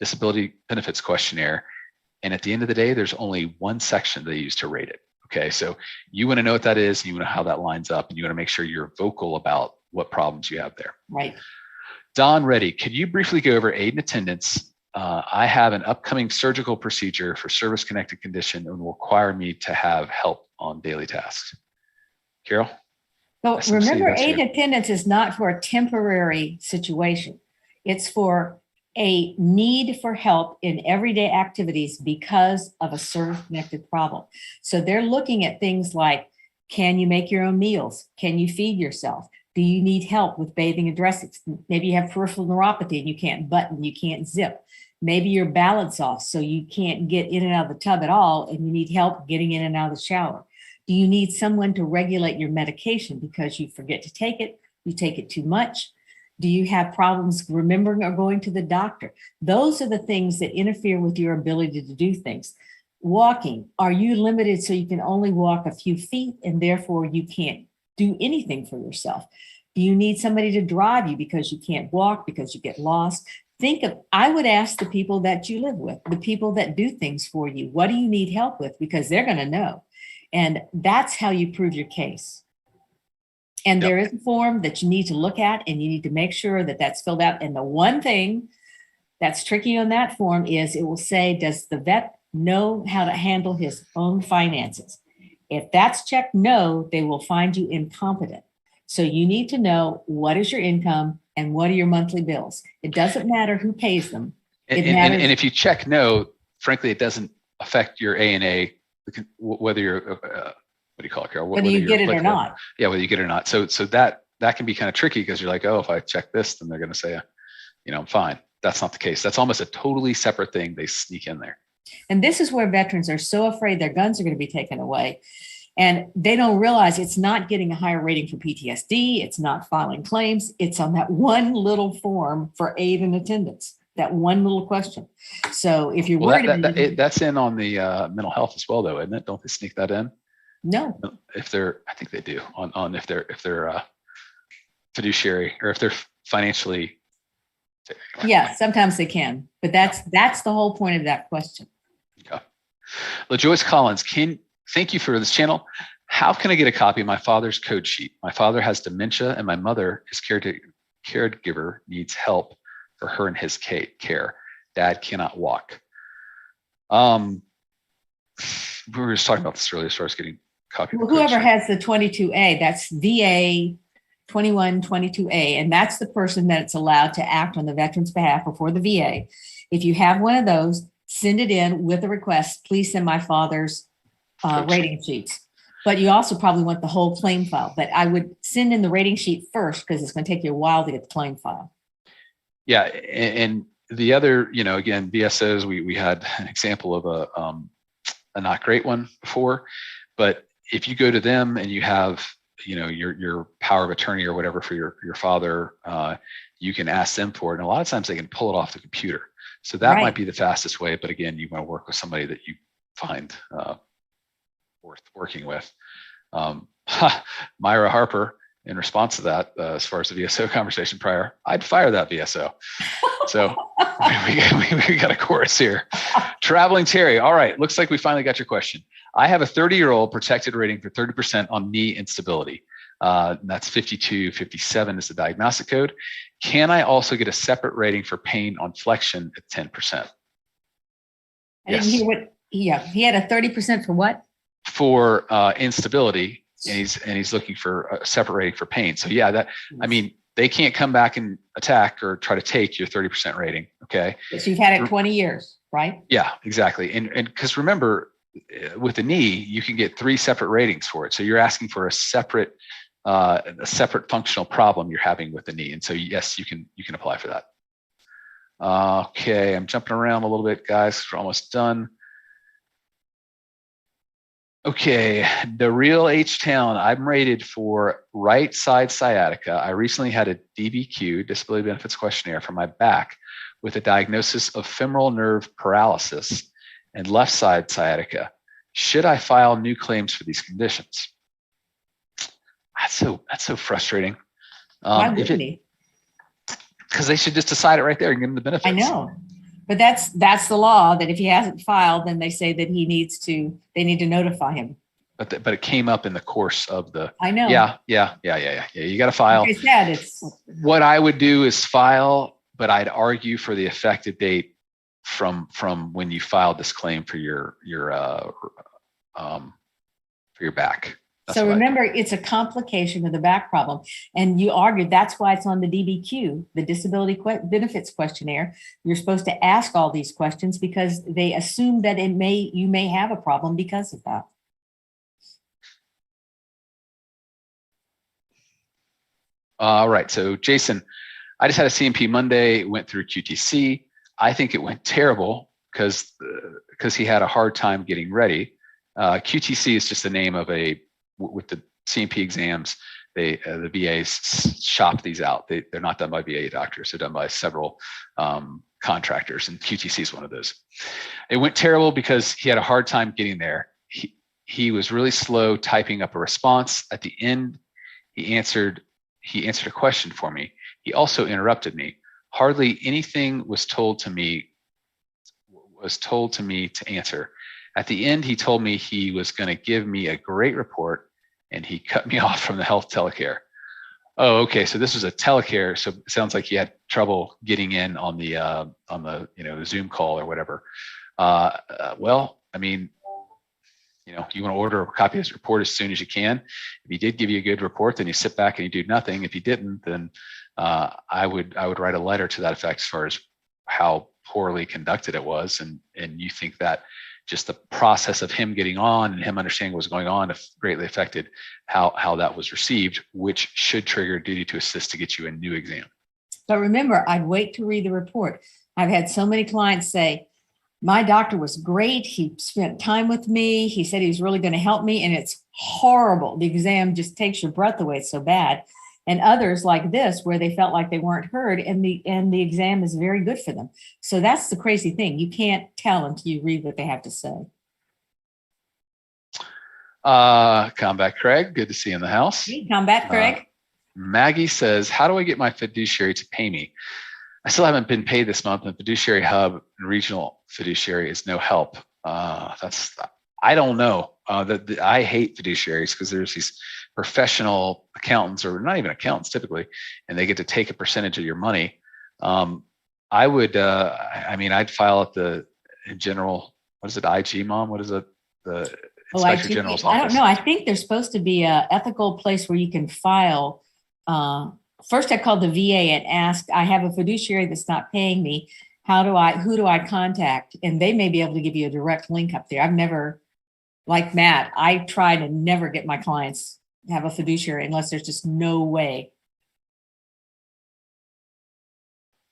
disability benefits questionnaire, and at the end of the day, there's only one section they use to rate it. Okay, so you want to know what that is, and you want to know how that lines up, and you want to make sure you're vocal about what problems you have there. Right. Don Reddy, could you briefly go over aid and attendance? I have an upcoming surgical procedure for service-connected condition and will require me to have help on daily tasks. Carol? So remember, aid and attendance is not for a temporary situation. It's for a need for help in everyday activities because of a service-connected problem. So they're looking at things like, can you make your own meals? Can you feed yourself? Do you need help with bathing and dressing? Maybe you have peripheral neuropathy and you can't button, you can't zip. Maybe your balance off, so you can't get in and out of the tub at all, and you need help getting in and out of the shower. Do you need someone to regulate your medication because you forget to take it? You take it too much? Do you have problems remembering or going to the doctor? Those are the things that interfere with your ability to do things. Walking, are you limited so you can only walk a few feet and therefore you can't do anything for yourself? Do you need somebody to drive you because you can't walk, because you get lost? I would ask the people that you live with, the people that do things for you, what do you need help with? Because they're going to know. And that's how you prove your case. And there is a form that you need to look at, and you need to make sure that that's filled out. And the one thing that's tricky on that form is it will say, does the vet know how to handle his own finances? If that's checked no, they will find you incompetent. So you need to know what is your income and what are your monthly bills. It doesn't matter who pays them. And if you check no, frankly, it doesn't affect your ANA, whether you're, what do you call it, Carol? Whether you get it or not. Yeah, whether you get it or not. So that can be kind of tricky, because you're like, oh, if I check this, then they're going to say, I'm fine. that's not the case. That's almost a totally separate thing they sneak in there. And this is where veterans are so afraid their guns are going to be taken away. And they don't realize it's not getting a higher rating for PTSD. It's not filing claims. It's on that one little form for aid and attendance, that one little question. So if you're worried, that's in on the mental health as well, though, isn't it? Don't they sneak that in? No. I think they do on if they're fiduciary or if they're financially. Yeah, sometimes they can, but that's the whole point of that question. Okay. LaJoyce Collins, thank you for this channel. How can I get a copy of my father's code sheet? My father has dementia and my mother, his caregiver, needs help for her and his care. Dad cannot walk. We were just talking about this earlier as far as getting a copy of the whoever code sheet. has the 22A, that's VA 2122A, and that's the person that's allowed to act on the veteran's behalf before the VA. If you have one of those, send it in with a request. Please send my father's rating sheets. But you also probably want the whole claim file. But I would send in the rating sheet first because it's going to take you a while to get the claim file. Yeah, and the other, again, VSOs, we had an example of a not great one before. But if you go to them and you have your power of attorney or whatever for your father, you can ask them for it. And a lot of times they can pull it off the computer. So that might be the fastest way. But again, you want to work with somebody that you find worth working with. Myra Harper, in response to that, as far as the VSO conversation prior, I'd fire that VSO. So we got a chorus here. Traveling Terry. All right. Looks like we finally got your question. I have a 30-year-old protected rating for 30% on knee instability. That's 5257 is the diagnostic code. Can I also get a separate rating for pain on flexion at 10%? I didn't hear what. Yeah, he had a 30% for what? For instability, and he's looking for a separate rating for pain. So yeah, they can't come back and attack or try to take your 30% rating. Okay. So you've had it 20 years, right? Yeah, exactly. And because remember, with the knee, you can get 3 separate ratings for it. So you're asking for a separate functional problem you're having with the knee. And so yes, you can apply for that. Okay, I'm jumping around a little bit, guys. We're almost done. Okay, the real H-Town, I'm rated for right side sciatica. I recently had a DBQ, disability benefits questionnaire, for my back with a diagnosis of femoral nerve paralysis and left side sciatica. Should I file new claims for these conditions? That's so frustrating. Why wouldn't he? Because they should just decide it right there and give him the benefits. I know. But that's the law, that if he hasn't filed, then they say that they need to notify him. But it came up in the course of the. I know. Yeah. You got to file. Like I said, what I would do is file, but I'd argue for the effective date from when you filed this claim for your back. So remember, it's a complication of the back problem. And you argued that's why it's on the DBQ, the Disability Benefits Questionnaire. You're supposed to ask all these questions because they assume that you may have a problem because of that. All right. So Jason, I just had a C&P Monday, went through QTC. I think it went terrible because he had a hard time getting ready. QTC is just the name of with the C&P exams, the VAs shop these out. They're not done by VA doctors. They're done by several contractors, and QTC is one of those. It went terrible because he had a hard time getting there. He was really slow typing up a response. At the end, he answered a question for me. He also interrupted me. Hardly anything was told to me to answer. At the end, he told me he was going to give me a great report, and he cut me off from the health telecare. Oh, okay. So this was a telecare. So it sounds like he had trouble getting in on the Zoom call or whatever. Well, I mean, you want to order a copy of his report as soon as you can. If he did give you a good report, then you sit back and you do nothing. If he didn't, then I would write a letter to that effect as far as how poorly conducted it was, and you think that just the process of him getting on and him understanding what was going on greatly affected how that was received, which should trigger duty to assist to get you a new exam. But remember, I'd wait to read the report. I've had so many clients say, my doctor was great. He spent time with me. He said he was really going to help me. And it's horrible. The exam just takes your breath away. It's so bad. And others like this, where they felt like they weren't heard and the exam is very good for them. So that's the crazy thing. You can't tell until you read what they have to say. Combat Craig, good to see you in the house. Hey, Combat Craig. Maggie says, how do I get my fiduciary to pay me? I still haven't been paid this month, and Fiduciary Hub and Regional Fiduciary is no help. I don't know. I hate fiduciaries because there's these professional accountants, or not even accountants typically, and they get to take a percentage of your money. I would, I'd file at the general, what is it, IG, Mom? What is it? The Inspector General's office. I don't know. I think there's supposed to be an ethical place where you can file. First, I called the VA and asked, I have a fiduciary that's not paying me. Who do I contact? And they may be able to give you a direct link up there. I've never, like Matt, I try to never get my clients to have a fiduciary unless there's just no way.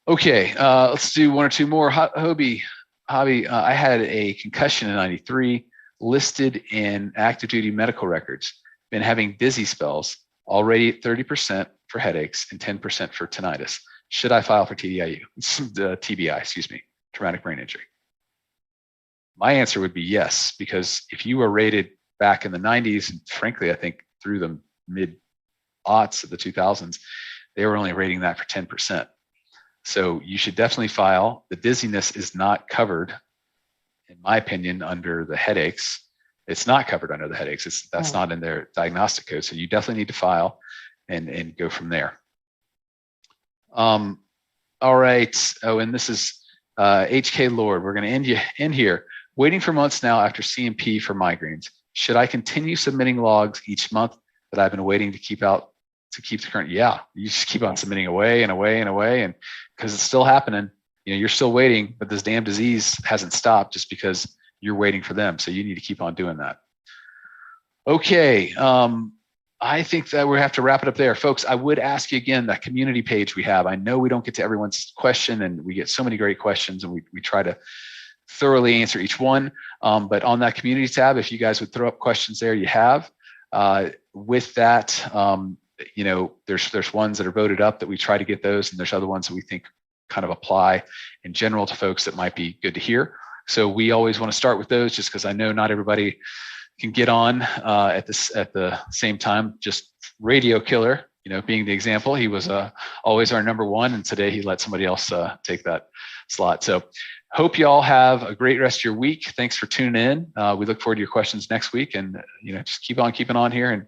Okay, let's do one or two more. Hobby, I had a concussion in '93 listed in active duty medical records. Been having dizzy spells, already at 30% for headaches and 10% for tinnitus. Should I file for TDIU? TBI, excuse me, traumatic brain injury. My answer would be yes, because if you were rated back in the 90s, and frankly, I think through the mid-aughts of the 2000s, they were only rating that for 10%. So you should definitely file. The dizziness is not covered, in my opinion, under the headaches. It's not covered under the headaches. That's not in their diagnostic code. So you definitely need to file and go from there. All right. Oh, and this is HK Lord. We're going to end here. Waiting for months now after C&P for migraines. Should I continue submitting logs each month that I've been waiting to keep the current? Yeah, you just keep on submitting away and away and away, and because it's still happening. You're still waiting, but this damn disease hasn't stopped just because you're waiting for them. So you need to keep on doing that. Okay. I think that we have to wrap it up there. Folks, I would ask you again, that community page we have. I know we don't get to everyone's question, and we get so many great questions, and we try to thoroughly answer each one. But on that community tab, if you guys would throw up questions there, you have. With that, there's ones that are voted up that we try to get those, and there's other ones that we think kind of apply in general to folks that might be good to hear. So we always want to start with those, just because I know not everybody can get on at the same time. Just Radio Killer, being the example, he was always our number one, and today he let somebody else take that slot. So hope you all have a great rest of your week. Thanks for tuning in. We look forward to your questions next week, and just keep on keeping on here, and